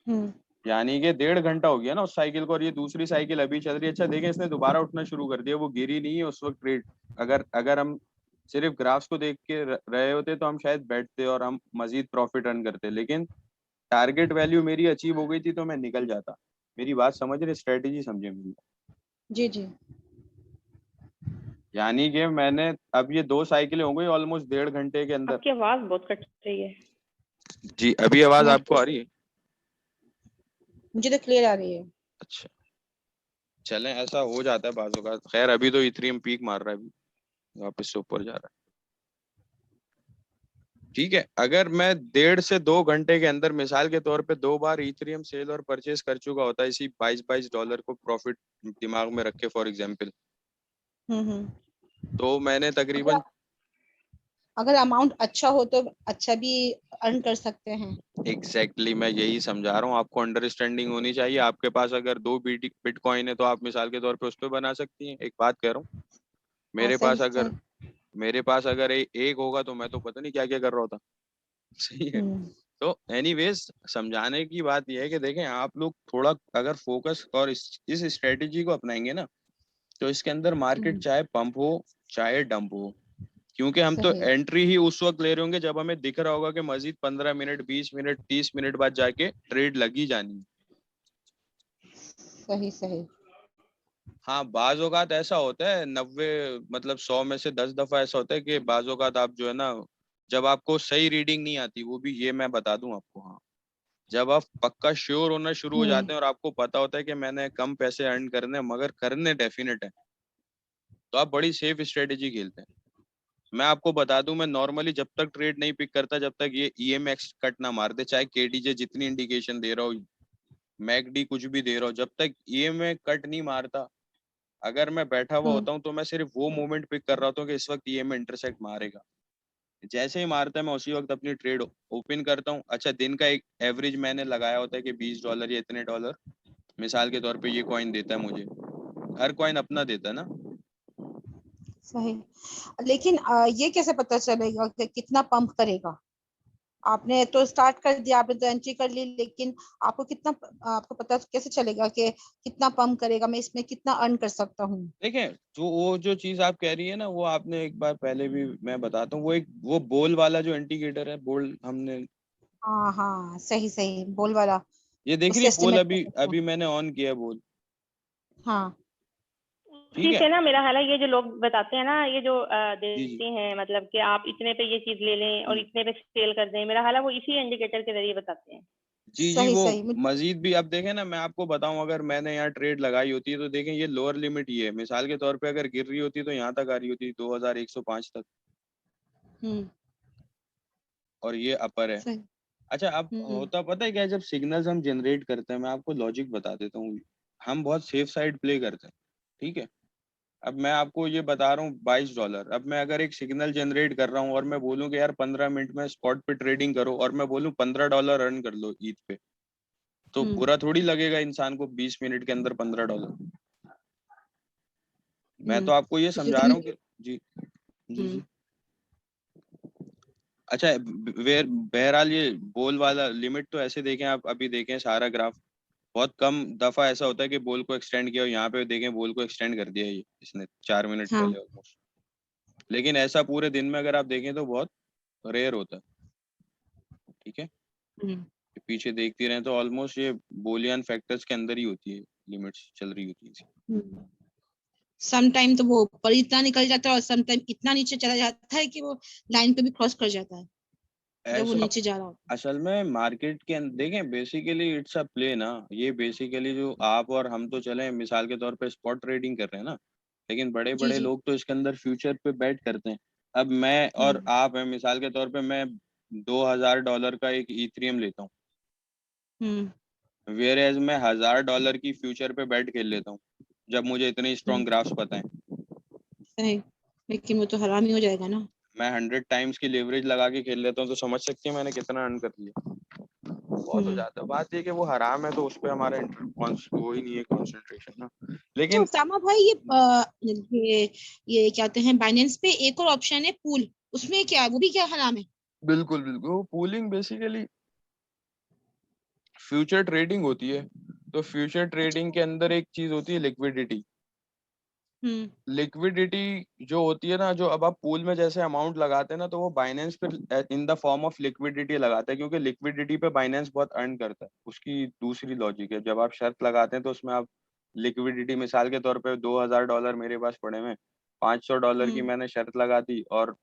हम्म। यानी कि 1.5 घंटा हो गया ना उस साइकिल को, और ये दूसरी साइकिल अभी चल रही है। अच्छा देखें, इसने दोबारा उठना शुरू कर दिया, वो गिरी नहीं है उस वक्त ट्रेड। अगर अगर हम सिर्फ ग्राफ्स को देख के रहे होते तो हम शायद बैठते और हम मजीद प्रॉफिट अर्न करते, लेकिन टारगेट वैल्यू मेरी अचीव हो गई थी तो मैं निकल जाता। मेरी बात समझ रहे, स्ट्रेटेजी समझे मेरी। जी जी। यानी कि मैंने अब ये 2 साइकिलें हो गई ऑलमोस्ट 1.5 घंटे के अंदर। आपकी आवाज बहुत कट रही है। जी, अभी आवाज हमारी आपको आ रही है? मुझे तो क्लियर आ रही है। अच्छा, चलें, ऐसा हो जाता है बाजू का। खैर अभी तो इथेरियम पीक मार रहा है, अभी वापस से ऊपर जा रहा है, ठीक है। अगर मैं 1.5 से 2 घंटे के अंदर मिसाल के तौर पे 2 बार इथेरियम सेल और परचेज कर चुका होता है, इसी $22 को प्रॉफिट दिमाग में रख के फॉर एग्जाम्पल, हम्म। तो मैंने अगर तकरीबन अगर अमाउंट अच्छा हो तो अच्छा भी अर्न कर सकते हैं। एग्जैक्टली मैं यही समझा रहा हूँ आपको, अंडरस्टैंडिंग होनी चाहिए। आपके पास अगर 2 बिटकॉइन है तो आप मिसाल के तौर पे उस पर बना सकती हैं, एक बात कह रहा हूँ। हाँ, मेरे सही पास अगर सही। मेरे पास अगर एक होगा तो मैं तो पता नहीं क्या क्या कर रहा होता। सही है। हम्म। तो एनीवेज, समझाने की बात यह है कि देखें, आप लोग थोड़ा अगर फोकस और इस स्ट्रेटेजी को अपनाएंगे ना, तो इसके अंदर मार्केट चाहे पंप हो चाहे डंप हो, क्योंकि हम तो सही एंट्री ही उस वक्त ले रहे होंगे जब हमें दिख रहा होगा कि मजीद 15 मिनट 20 मिनट 30 मिनट बाद जाके ट्रेड लगी जानी है। सही सही। हाँ, बाज औकात ऐसा होता है 90 मतलब 100 में से 10 दफा ऐसा होता है कि बाज औकात आप जो है ना, जब आपको सही रीडिंग नहीं आती, वो भी ये मैं बता दूं आपको, हाँ, जब आप पक्का श्योर होना शुरू हो जाते हैं और आपको पता होता है कि मैंने कम पैसे अर्न करने हैं, मगर करने डेफिनेट है, तो आप बड़ी सेफ स्ट्रेटेजी खेलते हैं। मैं आपको बता दूं, मैं नॉर्मली जब तक ट्रेड नहीं पिक करता, जब तक ये ईएमएक्स कट ना मार दे, चाहे केडीजे जितनी इंडिकेशन दे रहा हो, मैकडी कुछ भी दे रहा हो, जब तक ईएमए कट नहीं मारता, अगर मैं बैठा हुआ होता हूँ तो मैं सिर्फ वो मोमेंट पिक कर रहा होता हूँ कि इस वक्त ईएमए इंटरसेक्ट मारेगा। जैसे ही मारता है मैं उसी वक्त अपनी ट्रेड ओपन करता हूँ। अच्छा, दिन का एक एवरेज मैंने लगाया होता है कि $20 या इतने डॉलर मिसाल के तौर पे ये कॉइन देता है मुझे, हर कॉइन अपना देता है ना। सही। लेकिन ये कैसे पता चलेगा कि कितना पंप करेगा? आपने तो स्टार्ट कर दिया, आपने तो एंट्री कर ली, लेकिन आपको कितना, आपको पता कैसे चलेगा कि कितना पंप करेगा, मैं इसमें कितना अर्न कर सकता हूँ? देखें, जो चीज आप कह रही है ना, वो आपने एक बार पहले भी, मैं बताता हूँ, वो बोल वाला जो इंडिकेटर है, बोल हमने, हाँ हाँ, सही सही, बोल वाला। ये देख रही उससे है बोल, एस्टिमेट कर अभी सकते हैं। अभी मैंने ऑन किया बोल, हाँ। ठीक उसी है। से ना मेरा ख्याल है, ये जो लोग बताते हैं ना, ये जो जी जी देते हैं मतलब कि आप इतने पे ये चीज ले लें और इतने पे सेल कर दें, मेरा ख्याल है वो इसी इंडिकेटर के जरिए बताते हैं। जी जी, सही वो सही मजीद भी अब देखें ना, मैं आपको बताऊं, अगर मैंने यहाँ ट्रेड लगाई होती है तो देखें ये लोअर लिमिट ये है, मिसाल के तौर पे अगर गिर रही होती तो यहाँ तक आ रही होती 2105 तक, हम्म। और ये अपर है। सही। अच्छा, अब हम्म। होता पता है क्या है, जब सिग्नल्स हम जनरेट करते हैं, मैं आपको लॉजिक बता देता हूँ, हम बहुत सेफ साइड प्ले करते हैं, ठीक है। अब मैं आपको ये बता रहा हूँ $22, अब मैं अगर एक सिग्नल जनरेट कर रहा हूँ और मैं बोलूँ कि यार 15 मिनट में स्पॉट पे ट्रेडिंग करो, और मैं बोलूँ $15 अर्न कर लो ईद पे, तो हम्म। बुरा थोड़ी लगेगा इंसान को 20 मिनट के अंदर $15। मैं तो आपको ये समझा रहा लेकिन हूँ कि जी जी हम्म। जी। अच्छा, बहरहाल ये बोल वाला लिमिट तो ऐसे देखें, आप अभी देखें सारा ग्राफ, बहुत कम दफा ऐसा होता है कि बोल को एक्सटेंड किया, और यहाँ पे देखें बोल को एक्सटेंड कर दिया ये इसने 4 मिनट हाँ। पहले ऑलमोस्ट। लेकिन ऐसा पूरे दिन में अगर आप देखें तो बहुत रेयर होता है, ठीक है। हम्म। पीछे देखती रहे तो ऑलमोस्ट ये बोलियन फैक्टर्स के अंदर ही होती है, लिमिट्स चल रही होती है। सम टाइम तो वो ऊपर इतना निकल जाता है और सम टाइम इतना नीचे चला जाता है कि वो लाइन पे भी क्रॉस कर जाता है जब वो ऐसा नीचे जा रहा होता असल में मार्केट के अंदर देखें, बेसिकली इट्स अ प्ले ना, ये बेसिकली जो आप और हम तो चले मिसाल के तौर पे स्पॉट ट्रेडिंग कर रहे हैं ना, लेकिन बड़े है। जी बड़े जी। लोग तो इसके अंदर फ्यूचर पे बैट करते हैं। अब मैं और हम्म। आप हैं, मिसाल के तौर पे मैं $2000 का एक इथेरियम लेता हूँ, हम्म। वेयर एज मैं $1000 की फ्यूचर पे बैट खेल लेता हूँ, जब मुझे इतने स्ट्रॉन्ग हम्म। ग्राफ्स पता है। सही। लेकिन वो तो हराम ही हो जाएगा ना। मैं 100 टाइम्स की लेवरेज लगा के खेल लेता हूँ, तो समझ सकती है मैंने कितना अर्न कर लिया, बहुत हो हम्म। जाता है। बात ये कि वो हराम है तो उस पर हमारा वो ही नहीं है कंसंट्रेशन ना, अच्छा लेकिन उसामा भाई, ये क्या कहते हैं, बाइनेंस पे एक और ऑप्शन है पूल, उसमें क्या है, वो भी क्या हराम है? बिल्कुल बिल्कुल, वो पूलिंग बेसिकली फ्यूचर ट्रेडिंग होती है। तो फ्यूचर अच्छा। ट्रेडिंग के अंदर एक चीज होती है लिक्विडिटी। हम्म। लिक्विडिटी जो होती है ना, जो अब आप पूल में जैसे अमाउंट लगाते हैं ना, तो वो बाइनेंस पे in the form of liquidity लगाता है, क्योंकि लिक्विडिटी पे बाइनेंस बहुत अर्न करता है। उसकी दूसरी लॉजिक है, जब आप शर्त लगाते हैं तो उसमें आप लिक्विडिटी, मिसाल के तौर पे $2000 मेरे पास पड़े हुए, $500 की हम्म। मैंने शर्त लगा दी, और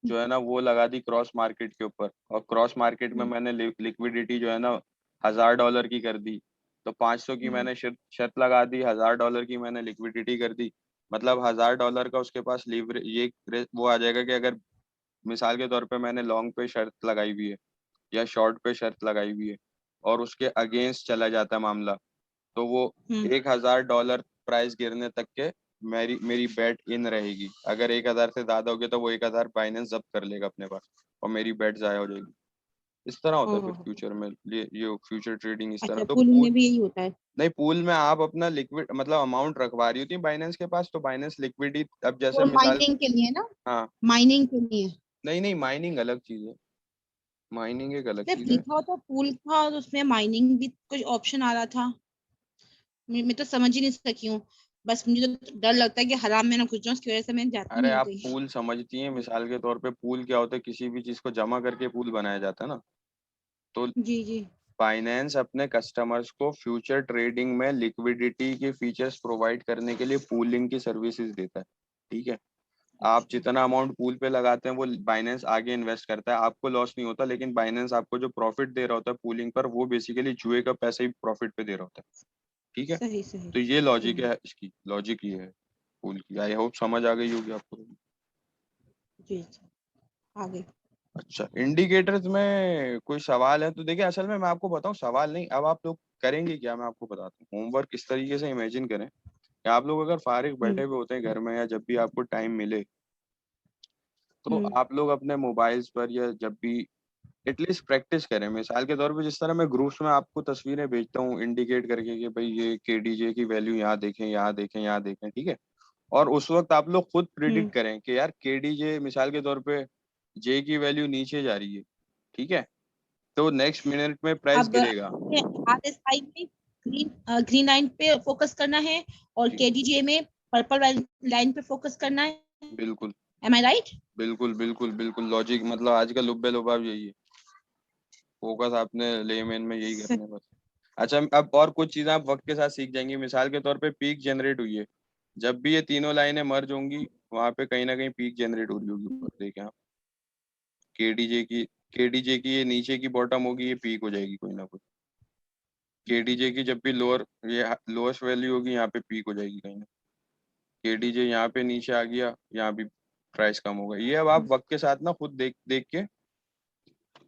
जो है ना वो लगा दी क्रॉस मार्केट के ऊपर, और क्रॉस मार्केट में हम्म। मैंने लिक्विडिटी जो है ना $1000 की कर दी, तो 500 की हम्म। मैंने शर्त लगा दी, $1000 की मैंने लिक्विडिटी कर दी। मतलब $1000 का उसके पास लीवरेज, ये वो आ जाएगा कि अगर मिसाल के तौर पे मैंने लॉन्ग पे शर्त लगाई हुई है या शॉर्ट पे शर्त लगाई हुई है, और उसके अगेंस्ट चला जाता है मामला, तो वो हम्म। $1000 प्राइस गिरने तक के मेरी मेरी बेट इन रहेगी। अगर 1000 से ज्यादा हो गया तो वो 1000 बाइनेंस जब्त कर लेगा अपने पास, और मेरी बेट जाया हो जाएगी। इस तरह होता है फिर ओह। फ्यूचर में, ये फ्यूचर ट्रेडिंग इस तरह। अच्छा, तो पूल पूल में भी यही होता है? नहीं, पूल में आप अपना लिक्विड मतलब अमाउंट रखवा रही होती है बाइनेंस के पास, तो बाइनेंस लिक्विडिटी, अब जैसे वो मिसाल, माइनिंग के लिए ना? हाँ, माइनिंग के लिए? नहीं नहीं, माइनिंग अलग चीज है, माइनिंग एक अलग जब चीज है। लिखा होता पूल था और उसमें माइनिंग भी कुछ ऑप्शन आ रहा था, मैं तो समझ ही नहीं सकी हूँ। बस मुझे तो डर लगता है कि हराम में ना घुस जाऊं, उसकी वजह से मैं जाती अरे नहीं हूँ आप कहीं। पूल समझती हैं, मिसाल के तौर पे पूल क्या होता है, किसी भी चीज को जमा करके पूल बनाया जाता है ना। तो जी जी। फाइनेंस अपने कस्टमर्स को फ्यूचर ट्रेडिंग में लिक्विडिटी के फीचर्स प्रोवाइड करने के लिए पूलिंग की सर्विसेज देता है। ठीक है। आप जितना अमाउंट पूल पे लगाते हैं वो बाइनेंस आगे इन्वेस्ट करता है, आपको लॉस नहीं होता, लेकिन बाइनेंस आपको जो प्रॉफिट दे रहा होता है पूलिंग पर, वो बेसिकली जुए का पैसा ही प्रॉफिट पे दे रहा होता है। ठीक है। सही सही। तो ये लॉजिक हम्म, है, इसकी लॉजिक ये है पूल की। आई होप समझ आ गई होगी आपको। जी जी, आगे। अच्छा, इंडिकेटर्स में कोई सवाल है तो देखिए, असल में मैं आपको बताऊं, सवाल नहीं, अब आप लोग करेंगे क्या, मैं आपको बताता हूँ। होमवर्क इस तरीके से इमेजिन करें कि आप लोग अगर फारिग बैठे हम्म हुए होते हैं घर में, या जब भी आपको टाइम मिले, तो हम्म आप लोग अपने मोबाइल्स पर, या जब भी एटलीस्ट प्रैक्टिस करें। मिसाल के तौर पे जिस तरह मैं ग्रुप्स में आपको तस्वीरें भेजता हूँ इंडिकेट करके कि भाई ये केडीजे की वैल्यू यहाँ देखें, यहाँ देखें, यहाँ देखें, ठीक है। और उस वक्त आप लोग खुद हम्म। प्रिडिक्ट करें कि यार केडीजे मिसाल के तौर पे जे की वैल्यू नीचे जा रही है, ठीक है, तो नेक्स्ट मिनट में प्राइस अब गिरेगा। आरएसआई में ग्रीन ग्रीन लाइन पे फोकस करना है, और जी, केडीजे में पर्पल लाइन पे फोकस करना है। बिल्कुल एम आई राइट? बिल्कुल बिल्कुल बिल्कुल लॉजिक, मतलब आज का लुब्बे लुबाब यही है। फोकस आपने लेमेन में यही करना है बस। अच्छा, अब और कुछ चीजें आप वक्त के साथ सीख जाएंगी। मिसाल के तौर पे पीक जनरेट हुई है, जब भी ये तीनों लाइनें मर्ज होंगी, वहां पे कहीं ना कहीं पीक जनरेट हो रही होगी ऊपर, देखें आप। केडीजे की ये नीचे की बॉटम होगी, ये पीक हो जाएगी कोई ना कोई। केडीजे की जब भी लोअर, ये लोएस्ट वैल्यू होगी, यहाँ पे पीक हो जाएगी कहीं ना। केडीजे यहाँ पे नीचे आ गया, यहाँ भी प्राइस कम होगा। ये अब आप वक्त के साथ ना खुद देख देख के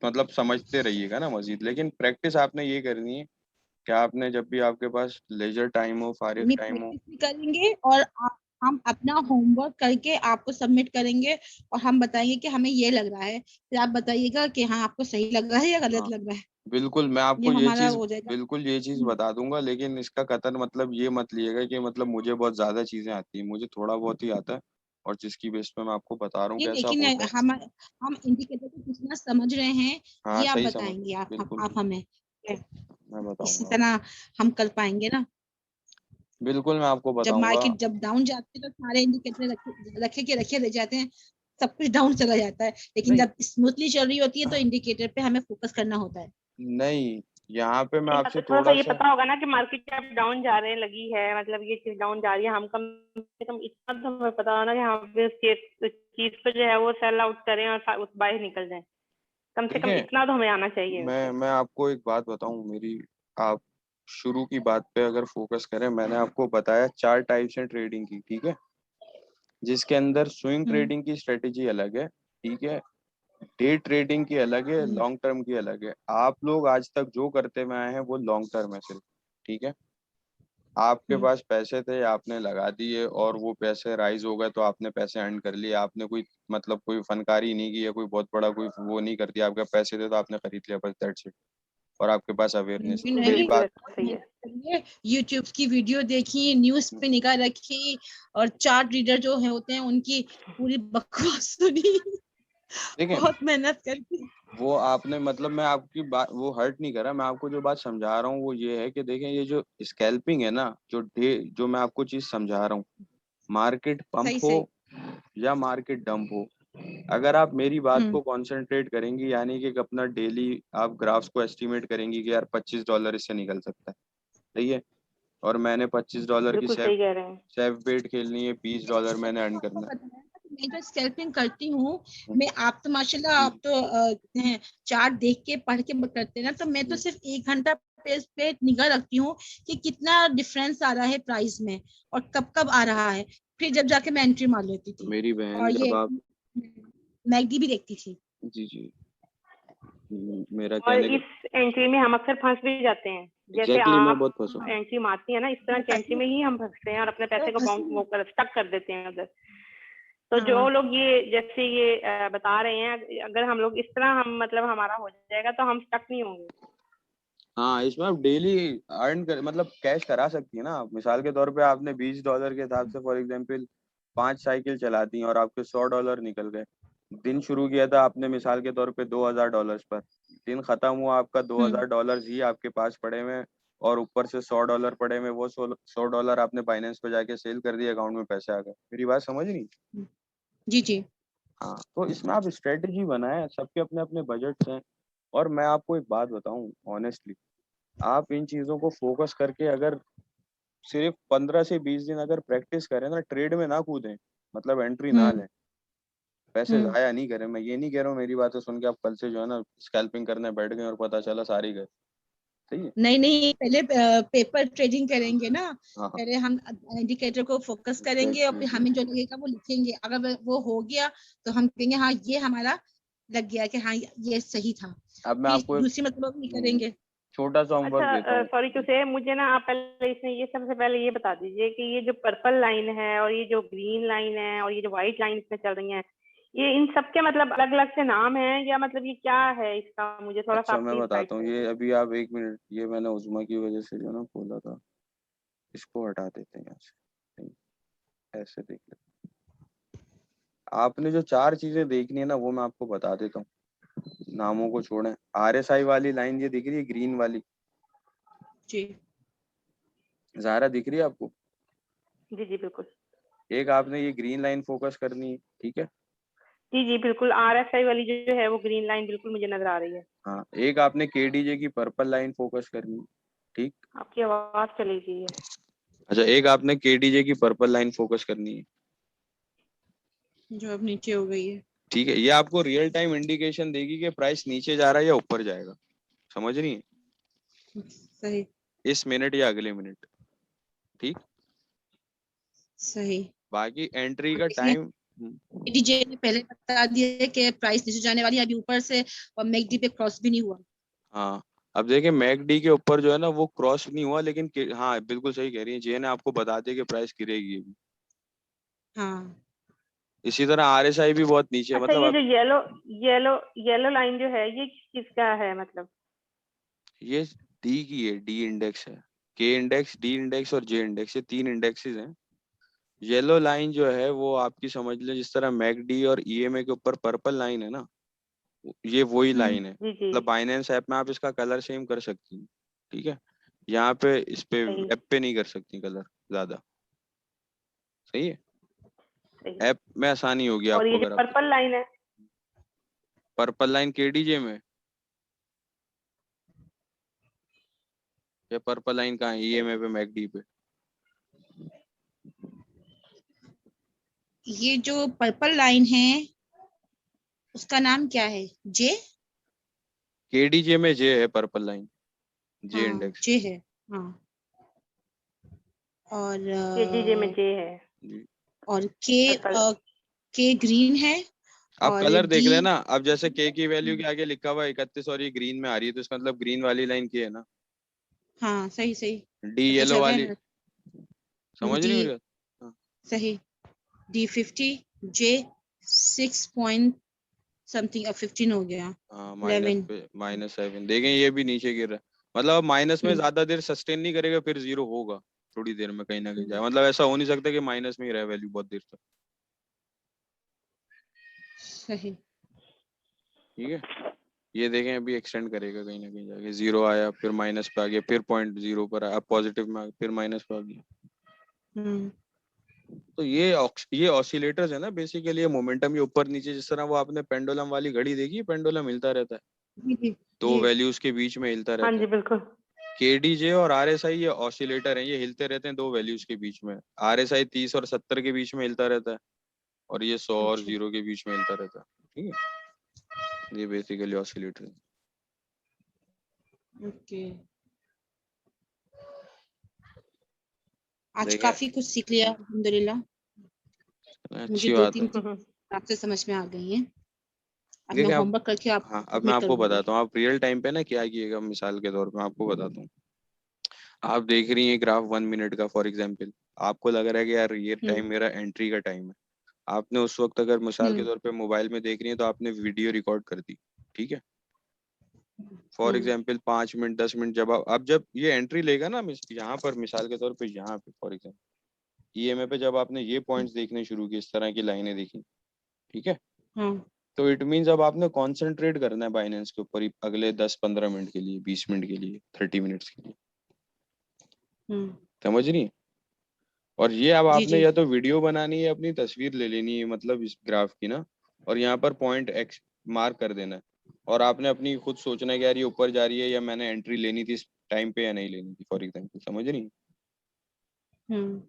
मतलब समझते रहिएगा ना मजीद, लेकिन प्रैक्टिस आपने ये करनी है कि आपने जब भी आपके पास लेजर टाइम हो, फारिग हम टाइम हो। प्रैक्टिस भी करेंगे, और हम अपना होमवर्क करके आपको सबमिट करेंगे, और हम बताएंगे कि हमें ये लग रहा है, फिर आप बताइएगा कि हाँ आपको सही लग रहा है या गलत हाँ लग रहा है। बिल्कुल, मैं ये आपको ये हमारा चीज, हो जाएगा। बिल्कुल ये चीज बता दूंगा, लेकिन इसका कतन मतलब ये मत लिएगा कि मतलब मुझे बहुत ज्यादा चीजें आती हैं, मुझे थोड़ा बहुत ही आता है। और जिसकी बेस पे मैं आपको बता रहा हूँ नहीं, कैसा लेकिन होता है। हम इंडिकेटर को कितना समझ रहे हैं, हाँ ये आप सही समझ, बताएंगे, बिल्कुल आप हमें। मैं इसी बताऊंगा। तरह हम कर पाएंगे ना। बिल्कुल मैं आपको जब बताऊंगा। मार्केट जब डाउन जाती है तो सारे इंडिकेटर रखे रह जाते हैं, सब कुछ डाउन चला जाता है, लेकिन नहीं जब स्मूथली चल रही होती है तो इंडिकेटर पे हमें फोकस करना होता है। नहीं, यहाँ पे मैं लेकिन आपसे आपको थोड़ा सा थोड़ा ये सा, पता होगा ना कि मार्केट अब डाउन जा रहे लगी है, मतलब ये चीज डाउन जा रही है, हम कम से कम इतना तो हमें पता होना कि हम इस चीज पे जो है वो सेल आउट करें और उस बाहर निकल जाएं। कम से कम देखें, इतना तो हमें आना चाहिए वैसे। मैं आपको एक बात बताऊं मेरी, आप शुरू की बात पे अगर फोकस करें, मैंने आपको बताया 4 टाइप्स हैं ट्रेडिंग की, ठीक है, जिसके अंदर स्विंग हम्म ट्रेडिंग की स्ट्रेटेजी अलग है, ठीक है, डे ट्रेडिंग की अलग है, हम्म लॉन्ग टर्म की अलग है। आप लोग आज तक जो करते हुए आए हैं वो लॉन्ग टर्म है सिर्फ, ठीक है। आपके हम्म पास पैसे थे, आपने लगा दिए, और वो पैसे राइज हो गए तो आपने पैसे अर्न कर लिए। आपने कोई मतलब कोई फनकारी नहीं की, या कोई बहुत बड़ा कोई वो नहीं कर दिया। आपके पैसे थे तो आपने खरीद लिया, बस दैट्स इट। और आपके पास अवेयरनेस है, मेरी नहीं, बात। बिल्कुल बहुत सही है। मेहनत करिए, यूट्यूब की वीडियो देखी, न्यूज पे निगाह रखी, और चार्ट रीडर जो है होते हैं उनकी पूरी बकवास सुनी। देखें, बहुत मेहनत करके। वो आपने मतलब, मैं आपकी बात वो हर्ट नहीं कर रहा, मैं आपको जो बात समझा रहा हूँ वो ये है कि देखें, ये जो स्कैल्पिंग है ना, जो मैं आपको चीज समझा रहा हूँ, मार्केट पंप सही हो सही। या मार्केट डंप हो, अगर आप मेरी बात हम्म को कंसंट्रेट करेंगी, यानी कि अपना डेली आप ग्राफ्स को एस्टिमेट करेंगी कि यार $25 इससे निकल सकता है, सही है, और मैंने $25 की बिल्कुल सेफ सही कह रहे हैं। सेफ बेट खेलनी है, $20 मैंने अर्न आपको करना है। बताया ना कि मैं जो स्कैल्पिंग करती हूँ, हम्म, मैं आप तो माशाल्लाह, जी आप तो चार्ट देख के पढ़ के करते हैं ना, तो मैं तो जी। सिर्फ 1 घंटा पे निगाह रखती हूँ कि कितना डिफरेंस आ रहा है प्राइस में, और कब कब आ रहा है, फिर जब जाके मैं एंट्री मार लेती तो थी। मेरी बहन, और जब ये आप, मैगडी भी देखती थी। जी जी, मेरा और कहने का, इस एंट्री में हम अक्सर फंस भी जाते हैं, जैसे एग्जैक्टली मैं आप बहुत फंसा हूँ। एंट्री मारती है ना, इस तरह की एंट्री में ही हम फंसते हैं और अपने पैसे को फंसी बाउंस हूँ। वो कर स्टक कर देते हैं उधर। तो जो हाँ लोग ये जैसे ये बता रहे हैं, अगर हम लोग इस तरह हम मतलब हमारा हो जाएगा तो हम स्टक नहीं होंगे। हाँ, इसमें आप डेली अर्न कर मतलब कैश करा सकती है ना आप। मिसाल के तौर पे आपने $20 के हिसाब से फॉर एग्जांपल 5 साइकिल चला दी और आपके $100 निकल गए। दिन शुरू किया था आपने मिसाल के तौर पे $2000 पर, दिन खत्म हुआ आपका हम्म $2000 ही आपके पास पड़े हुए हैं, और ऊपर से $100 पड़े में वो $100 आपने बाइनेंस पे जाके सेल कर दिया, अकाउंट में पैसे आ गए। मेरी बात समझ नहीं? जी जी। हाँ, तो इसमें आप स्ट्रेटेजी बनाएं, सबके अपने अपने बजट्स हैं। और मैं आपको एक बात बताऊं ऑनेस्टली, आप इन चीजों को फोकस करके अगर सिर्फ 15 से 20 दिन अगर प्रैक्टिस करें ना, ट्रेड में ना कूदें, मतलब एंट्री ना लें, पैसे जाया नहीं करें। मैं ये नहीं कह रहा हूँ मेरी बातें सुन के आप कल से जो है ना स्कैल्पिंग करने बैठ गए और पता चला सारे गए। सही है? नहीं नहीं, पहले पेपर ट्रेडिंग करेंगे ना। हाँ। पहले हम इंडिकेटर को फोकस करेंगे और फिर हमें जो लगेगा वो लिखेंगे। अगर वो हो गया तो हम कहेंगे हाँ ये हमारा लग गया कि हाँ ये सही था। अब मैं फिर आपको दूसरी मतलब नहीं करेंगे। छोटा सा होमवर्क देता अच्छा हूँ। सॉरी टू से, मुझे ना आप पहले इसमें ये सबसे पहले ये बता दीजिए कि ये जो पर्पल लाइन है और ये जो ग्रीन लाइन है और ये जो व्हाइट लाइन इसमें चल रही है, ये इन सब के मतलब अलग अलग से नाम है या मतलब ये क्या है इसका, मुझे थोड़ा सा अच्छा आप मैं प्लीज गाइड बताता हूँ, करें। ये अभी आप 1 मिनट, ये मैंने उज़्मा की वजह से जो ना बोला था, इसको हटा देते हैं यहाँ से। ऐसे देख लेते हैं। आपने जो 4 चीजें देखनी है ना वो मैं आपको बता देता हूँ, नामों को छोड़ें। RSI वाली लाइन ये दिख रही है, ग्रीन वाली, जी ज़ाहिरा दिख रही है आपको? जी जी बिल्कुल। एक आपने ये ग्रीन लाइन फोकस करनी है, ठीक है? जी जी बिल्कुल, RSI वाली जो है वो ग्रीन लाइन बिल्कुल मुझे नजर आ रही है। हाँ, एक आपने KDJ की पर्पल लाइन फोकस करनी है, ठीक? आपकी आवाज चली गई है। अच्छा, एक आपने KDJ की पर्पल लाइन फोकस करनी है, जो अब नीचे हो गई है। ठीक है? ये आपको रियल टाइम इंडिकेशन देगी कि प्राइस नीचे जा रहा है या ऊपर जाएगा। समझ रही है? सही इस मिनट या अगले मिनट, ठीक? सही। बाकी एंट्री और का देखिए टाइम। डीजे ने पहले बता दिया कि प्राइस नीचे जाने वाली है अभी ऊपर से, और मैकडी पे क्रॉस भी नहीं हुआ। हाँ, अब देखिए मैकडी के ऊपर जो है ना वो क्रॉस नहीं हुआ, लेकिन हाँ बिल्कुल सही कह रही है, जे ने आपको बता दिया कि प्राइस गिरेगी अभी। हाँ इसी तरह RSI भी बहुत नीचे है, अच्छा, मतलब ये अब जो येलो येलो येलो लाइन जो है ये किस चीज का है मतलब? ये डी की है, डी इंडेक्स है। के इंडेक्स, डी इंडेक्स और जे इंडेक्स, ये 3 इंडेक्सेस हैं। येलो लाइन जो है वो आपकी समझ लो जिस तरह मैकडी और EMA के ऊपर पर्पल लाइन है ना, ये वही लाइन है। जी जी मतलब बाइनेंस ऐप में आप इसका कलर सेम कर सकती हैं, ठीक है? यहाँ पे इस पे सही वेब पे नहीं कर सकती कलर ज्यादा। सही है? सही। ऐप में आसानी होगी और ये आपको जो अगर आप पर्पल लाइन है? पर्पल लाइन KDJ में, या पर्पल लाइन कहाँ है? EMA पे, मैकडी पे। ये जो पर्पल लाइन है उसका नाम क्या है? जे। KDJ में जे है पर्पल लाइन, जे हाँ इंडेक्स। जे है। हाँ और KGJ में जे है। जी। और के पर्पल। के ग्रीन है आप और कलर देख डी। लेना, अब जैसे के की वैल्यू के आगे लिखा हुआ है 31 और ये ग्रीन में आ रही है, तो इसका मतलब ग्रीन वाली लाइन की है ना। हाँ सही सही, डी पता येलो चल रहा है वाली, ना। समझ डी रही हो मेरी बात? हाँ। सही। D50, जे 6 पॉइंट समथिंग, अब 15 हो गया। हाँ, माइनस 11। पे -7 देखें, ये भी नीचे गिर रहा है। मतलब अब माइनस में ज्यादा देर सस्टेन नहीं करेगा, फिर जीरो होगा थोड़ी देर में कहीं ना कहीं जाए। मतलब ऐसा हो नहीं सकता कि माइनस में ही रहे वैल्यू बहुत देर तक। सही। ठीक है, ये देखें अभी एक्सटेंड करेगा कहीं ना कहीं जाके, जीरो आया फिर माइनस पे आ गया, फिर .0 पर आया, अब पॉजिटिव में आ गया, फिर माइनस पे आ गया। हम्म। तो ये ऑसिलेटर्स है ना बेसिकली, ये मोमेंटम के ऊपर नीचे, जिस तरह वो आपने पेंडुलम वाली घड़ी देखी है, पेंडुलम हिलता रहता है, जी जी दो जी। वैल्यूज के बीच में हिलता हाँ रहता जी है। बिल्कुल। KDJ और RSI ये ऑसिलेटर हैं, ये हिलते रहते हैं दो वैल्यूज के बीच में। RSI 30 और 70 के बीच में हिलता रहता है, और ये 100 और अच्छा 0 के बीच में हिलता रहता है। ठीक है, ये बेसिकली ऑसिलेटर है। ओके। आज देखें, काफी कुछ सीख लिया अल्हम्दुलिल्लाह। मुझे अच्छी दो बात तीन है। चीजें आपसे समझ में आ गई हैं। अब मैं देखिए आप, होमवर्क करके आप हाँ अब मैं सबमिट आपको करूंगी। बताता हूँ, आप रियल टाइम पे ना क्या किएगा, मिसाल के तौर पे मैं आपको बताता हूँ। आप देख रही हैं ग्राफ 1 मिनट का फॉर एग्जाम्पल, आपको लग रहा है कि यार ये हम्म टाइम मेरा एंट्री का टाइम है। आपने उस वक्त अगर मिसाल के हम्म तौर पे मोबाइल में देख रही है तो आपने वीडियो रिकॉर्ड कर दी, ठीक है? For hmm. Example 5 minute 10 minute, जब आप अब जब ये एंट्री लेगा ना, यहाँ पर मिसाल के तौर पे, यहाँ पे फॉर एग्जाम्पल EMA पे जब आपने ये पॉइंट्स देखने शुरू किए, इस तरह की लाइनें देखी, ठीक है? हाँ तो इट मीन्स अब आपने कॉन्सेंट्रेट करना है बाइनेंस के ऊपर ही अगले 10-15 मिनट के लिए, 20 मिनट के लिए, 30 मिनट्स के लिए। समझ रही है? और ये अब जी आपने जी या तो वीडियो बनानी है, अपनी तस्वीर ले लेनी है मतलब इस ग्राफ की ना, और यहाँ पर पॉइंट एक्स मार्क कर देना है, और आपने अपनी खुद सोचना है कि यार ये ऊपर जा रही है या मैंने एंट्री लेनी थी इस टाइम पे या नहीं लेनी थी, फॉर एग्जाम्पल। समझ रही हैं?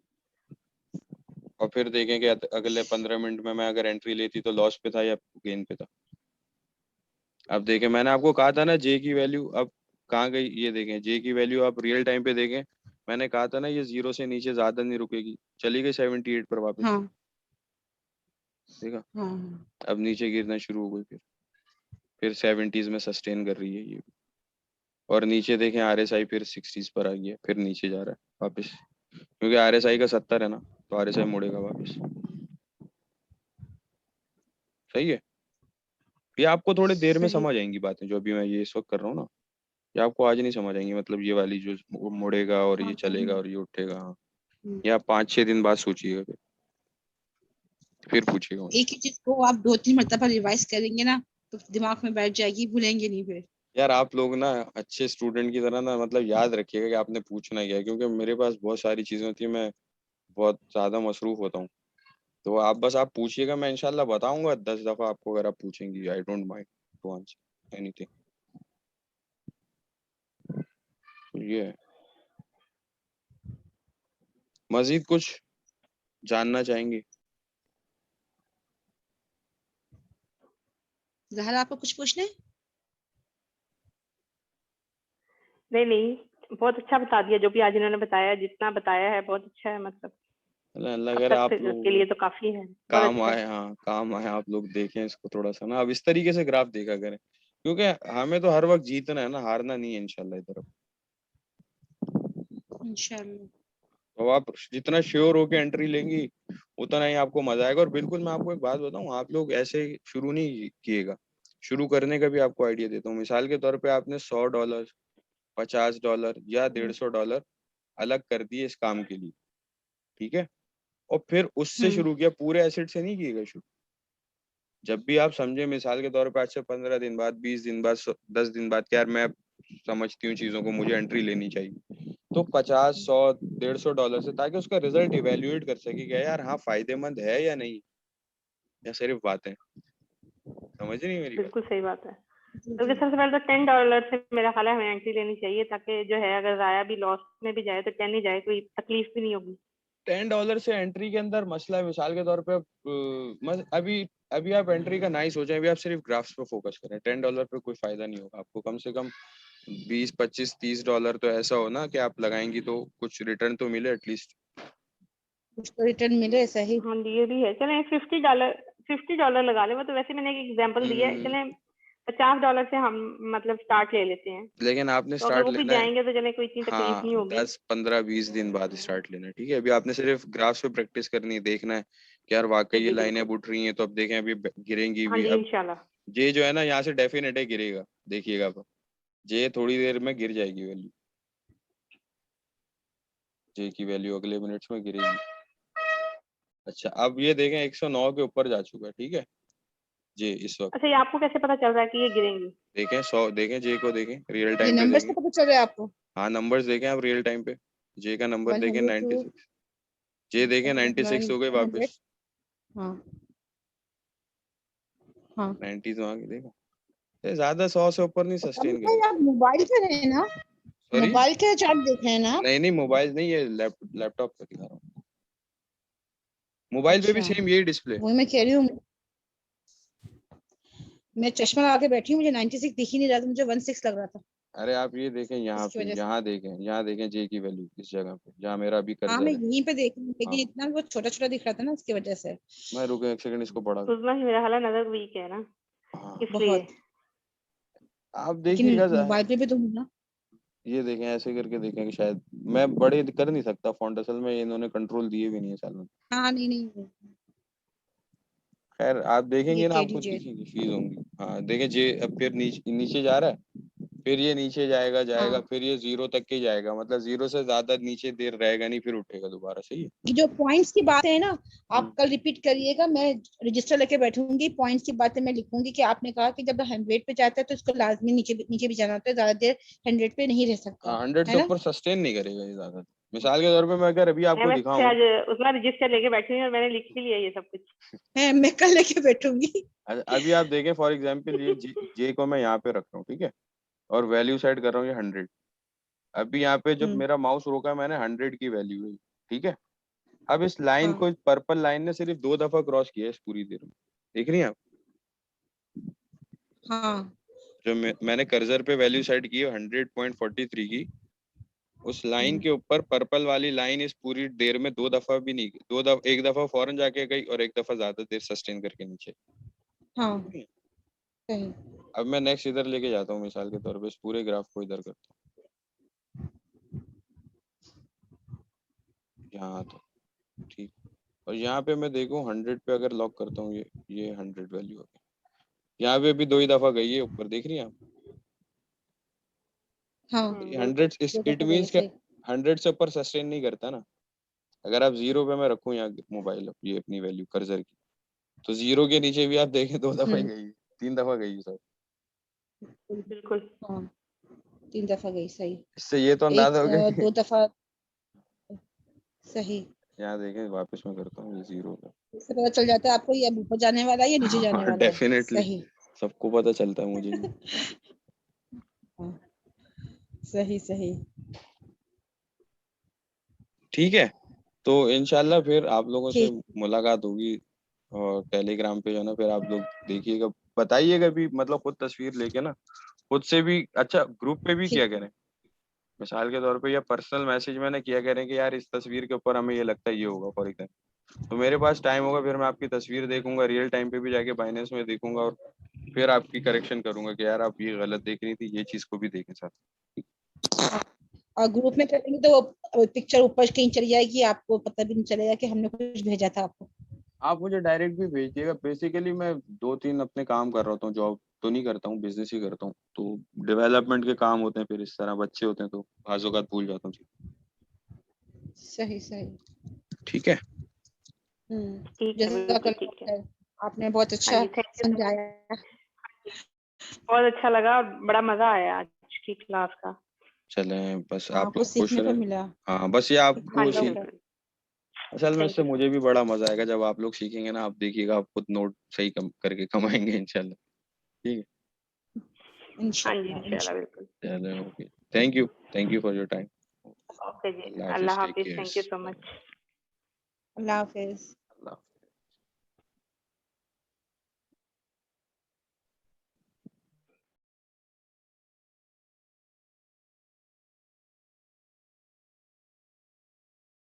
और फिर देखें कि अगले 15 मिनट में मैं अगर एंट्री लेती तो लॉस पे था या गेन पे था। अब देखें, मैंने आपको कहा था ना जे की वैल्यू अब कहाँ गई, ये देखें जे की वैल्यू आप रियल टाइम पे देखें, मैंने कहा था ना ये 0 से नीचे ज्यादा नहीं रुकेगी, चली गई 78 पर वापस। हाँ देखा? हाँ अब नीचे गिरना शुरू हो गई, फिर 70s में सस्टेन कर रही है ये, और नीचे देखें RSI फिर 60s पर आ गया, फिर नीचे जा रहा है वापस, क्योंकि RSI का 70 है ना, तो RSI मुड़ेगा वापस। सही है? ये आपको थोड़ी देर में सही। समझ आएंगी बातें जो अभी मैं ये इस वक्त कर रहा हूँ ना, ये आपको आज नहीं समझ आएंगी, मतलब ये वाली जो मुड़ेगा और ये हाँ चलेगा और ये उठेगा। हाँ, हम्म। ये आप 5-6 दिन बाद सोचिएगा, फिर पूछिएगा मुझसे। एक ही चीज को आप 2-3 मरतबा रिवाइज करेंगे ना तो दिमाग में बैठ जाएगी, भूलेंगे नहीं फिर। यार आप लोग ना अच्छे स्टूडेंट की तरह ना मतलब याद रखिएगा कि आपने पूछना क्या है, क्योंकि मेरे पास बहुत सारी चीजें होती है, मैं बहुत ज्यादा मसरूफ होता हूँ, तो आप पूछिएगा, मैं इंशाल्लाह बताऊंगा 10 दफा आपको, अगर आप पूछेंगी। I don't mind to answer anything. ये है। मजीद कुछ जानना चाहेंगे? जहरा आपको कुछ पूछना है? नहीं नहीं, बहुत अच्छा बता दिया, जो भी आज इन्होंने बताया, जितना बताया है बहुत अच्छा है, मतलब अल्लाह अल्लाह अब अगर तक आप के लिए लोग तो काफी है, बहुत काम अच्छा है। आए, हाँ काम आए, आप लोग देखें इसको थोड़ा सा ना, अब इस तरीके से ग्राफ देखा करें, क्योंकि हमें तो हर वक्त जीतना है ना, हारना नहीं है इंशाल्लाह इधर। इंशाल्लाह। तो आप जितना श्योर होके एंट्री लेंगी उतना ही आपको मजा आएगा। और बिल्कुल मैं आपको एक बात बताऊं, आप लोग ऐसे शुरू नहीं किएगा, शुरू करने का भी आपको आइडिया देता हूँ। मिसाल के तौर पे आपने $100, $50 या $150 अलग कर दिए इस काम के लिए, ठीक है, और फिर उससे शुरू किया, पूरे एसेट से नहीं किएगा शुरू। जब भी आप समझे, मिसाल के तौर पे आज से 15 दिन बाद, 20 दिन बाद, 10 दिन बाद, क्या यार मैं समझती हूँ चीजों को, मुझे एंट्री लेनी चाहिए, तो 50, 100, $150 से, ताकि उसका रिजल्ट इवेल्युएट कर सके क्या यार हाँ फायदेमंद है या नहीं, या सिर्फ बातें। समझ रही है मेरी बात? बिल्कुल सही बात है, जी क्योंकि जी सबसे पहले तो $10 से मेरा ख्याल है हमें एंट्री लेनी चाहिए, ताकि जो है अगर जाया भी लॉस में भी जाए तो 10 ही जाए, कोई तकलीफ भी नहीं होगी। $10 से एंट्री के अंदर मसला है, मिसाल के तौर पे अभी अभी आप एंट्री का ना ही सोचें, अभी आप सिर्फ ग्राफ्स पे फोकस करें। $10 पे कोई फायदा नहीं होगा आपको, कम से कम 20, 25, $30 तो ऐसा हो ना कि आप लगाएंगी तो कुछ रिटर्न तो मिले एटलीस्ट। कुछ तो रिटर्न मिले, सही। हाँ जी, ये भी है। चलें $50 लगा ले, वो तो वैसे मैंने एक एग्जांपल दिया है, चलें $50 से हम मतलब स्टार्ट ले लेते हैं, लेकिन आपने तो अगर स्टार्ट वो भी लेना है, जाएंगे तो चलें कोई इतनी तकलीफ हाँ नहीं होगी। 10, 15, 20 दिन बाद स्टार्ट लेना है, ठीक है। अभी आपने सिर्फ ग्राफ्स पे प्रैक्टिस करनी है, देखना है कि यार वाकई जी ये जी लाइनें बिल्कुल। उठ रही हैं, तो अब देखें अभी गिरेंगी हाँ भी। जी अब इंशाल्लाह। ये जो है ना यहाँ से डेफिनेट है गिरेगा, देखिएगा अब ये थोड़ी देर में गिर जाएगी वैल्यू, जे की वैल्यू अगले मिनट्स में गिरेगी। अच्छा अब ये देखें 109 के ऊपर जा चुका है, ठीक है जे इस वक्त। अच्छा, ये आपको कैसे पता चल रहा है कि ये गिरेंगी? देखें 100, देखें जे को, देखें रियल ये टाइम पे नंबर से देखें। पता चल रहा है आपको? हाँ नंबर्स देखें आप रियल टाइम पे, जे का नंबर देखें 102, 96, जे देखें 96 हो गई 100। वापस, हाँ हाँ। 90 तो आगे देखो, ये ज्यादा 100 से ऊपर नहीं अभी सस्टेन भाई करेगा। आप मोबाइल पे रहे ना? सॉरी, मोबाइल के चार्ट देख रहे हैं ना आप? नहीं नहीं मोबाइल नहीं, ये लैपटॉप पे दिखा रहा हूँ। मोबाइल पे भी अच्छा, सेम यही डिस्प्ले। वही मैं कह रही हूँ। मैं चश्मा लगा के बैठी हूँ, मुझे 96 दिख ही नहीं रहा था, मुझे 16 लग रहा था। अरे आप ये देखें यहाँ इसकी पे, वजह से। यहाँ देखें जे की वैल्यू इस जगह पे जहाँ मेरा अभी हाँ मैं कर्सर है। यहीं पे देख रही हूँ, हाँ लेकिन इतना वो छोटा छोटा दिख रहा था ना, उसकी वजह से। मैं रुके एक सेकंड इसको बड़ा। उतना ही मेरा ख्याल है नजर वीक है ना, हाँ इसलिए। बहुत। आप लेकिन देखिएगा मोबाइल पे भी तो हूँ ना। ये देखें ऐसे करके देखें कि शायद मैं बड़े कर नहीं सकता फॉन्ट, असल में इन्होंने कंट्रोल दिए भी नहीं है सालों में। हाँ नहीं नहीं, खैर आप ये देखेंगे ना कह आपको दीजिए। दिखेंगी फीस होंगी। हाँ देखें जे अब फिर नीचे नीचे जा रहा है, फिर ये नीचे जाएगा जाएगा, हाँ, फिर ये 0 तक के जाएगा, मतलब 0 से ज्यादा नीचे देर रहेगा नहीं, फिर उठेगा दोबारा। सही है। ये जो पॉइंट्स की बात है ना, आप हम्म। कल रिपीट करिएगा, मैं रजिस्टर लेके बैठूंगी, पॉइंट्स की बातें मैं लिखूंगी कि आपने कहा कि जब 100 पे जाता है तो इसको लाजमी नीचे भी जाना होता है, ज्यादा देर 100 पे नहीं रह सकता, 100 से है ना? ऊपर सस्टेन नहीं करेगा ये ज्यादा। मिसाल के तौर पे मैं अगर अभी मैं आपको वैसे दिखाऊं, आज उसका रजिस्टर लेके बैठी हुई हूँ और मैंने लिख भी लिया ये सब कुछ। मैं कल लेके बैठूंगी। अभी आप देखें फॉर एग्जांपल ये जे को मैं यहाँ पे रख रहा हूँ, ठीक है, और वैल्यू सेट कर रहा हूँ ये 100। अभी यहाँ पे जब मेरा माउस रोका मैंने 100 की वैल्यू हुई, ठीक है। अब इस लाइन हाँ को, पर्पल लाइन ने सिर्फ 2 दफा क्रॉस किया है इस पूरी देर में, देख रही हैं आप? हाँ जो मैंने कर्सर पे वैल्यू सेट की है 100.43 की, उस लाइन के ऊपर पर्पल वाली लाइन इस पूरी देर में 2 दफा भी नहीं, एक दफा फौरन जाके गई और एक दफा ज्यादा देर सस्टेन करके नीचे। हाँ सही। अब मैं नेक्स्ट इधर लेके जाता हूँ, मिसाल के तौर पे इस पूरे ग्राफ को इधर करता हूँ, यहाँ तो ठीक। और यहाँ पे मैं देखूँ 100 पे अगर लॉक करता हूँ, ये 100 वैल्यू हो गई। यहाँ पे भी 2 ही दफा गई है ऊपर, देख रही हैं आप? हाँ 100 दो इट दफा गई मीन्स सही। 100 से ऊपर सस्टेन नहीं करता ना। अगर आप 0 पे मैं रखूँ यहाँ मोबाइल ये अपनी वैल्यू कर्सर की, तो 0 के नीचे भी आप देखें 2 दफा ही गई है, 3 दफा गई है सर। बिल्कुल। हाँ 3 दफा गई सही। इससे ये तो अंदाजा हो गया 2 दफा सही। यहाँ देखें वापस मैं करता हूँ ये 0 का। इससे पता चल जाता है आपको ये अब ऊपर जाने वाला है या नीचे जाने वाला है। डेफिनेटली सही। सबको पता चलता है मुझे भी। हाँ, सही सही। ठीक है, तो इंशाल्लाह फिर आप लोगों से ठीक मुलाकात होगी, और टेलीग्राम पे जो है ना, फिर आप लोग देखिएगा, बताइएगा भी, मतलब खुद तस्वीर लेके ना, खुद से भी। अच्छा ग्रुप पे भी ठीक किया करें, मिसाल के तौर पे, या पर्सनल मैसेज में ना किया करें कि यार इस तस्वीर के ऊपर हमें ये लगता है ये होगा फॉर एग्जाम्पल, तो मेरे पास टाइम होगा, फिर मैं आपकी तस्वीर देखूंगा, रियल टाइम पे भी जाके बाइनेंस में देखूंगा, और फिर आपकी करेक्शन करूंगा कि यार आप ये गलत देख रही थी, ये चीज को भी देखें साथ। और ग्रुप में करेंगे तो वो पिक्चर ऊपर कहीं चली जाएगी, आपको पता भी नहीं चलेगा कि हमने कुछ भेजा था आपको। आप मुझे डायरेक्ट भी भेजिएगा। बेसिकली मैं 2-3 अपने काम कर रहा हूँ, जॉब तो नहीं करता हूँ, बिजनेस ही करता हूँ, तो डेवलपमेंट के काम होते हैं, फिर इस तरह बच्चे होते हैं तो बाज़-औक़ात भूल जाता हूँ। सही सही। ठीक है, ठीक है, बिल्कुल ठीक है। जज़ाकल्लाह, आपने बहुत हाँ अच्छा जी, थैंक यू। समझाया। बहुत अच्छा लगा और बड़ा मजा आया आज की क्लास का। चलें बस हाँ आप कुछ लोग खुश सीखने को रहें। मिला। हाँ, बस ये हाँ आपको जी चलो सर, असल में थैंक इससे यू सर। मुझे भी बड़ा मज़ा आएगा जब आप लोग सीखेंगे ना, आप देखिएगा आप खुद नोट सही करके कमाएंगे इंशाल्लाह। ठीक है, हाँ जी इंशाल्लाह इंशाल्लाह, इंशाल्लाह। बिल्कुल। चलें, okay, thank you for your time. Okay जी, अल्लाह अल्लाह हाफिज़, टेक हाफिज, thank you care. So much. अल्लाह हाफिज।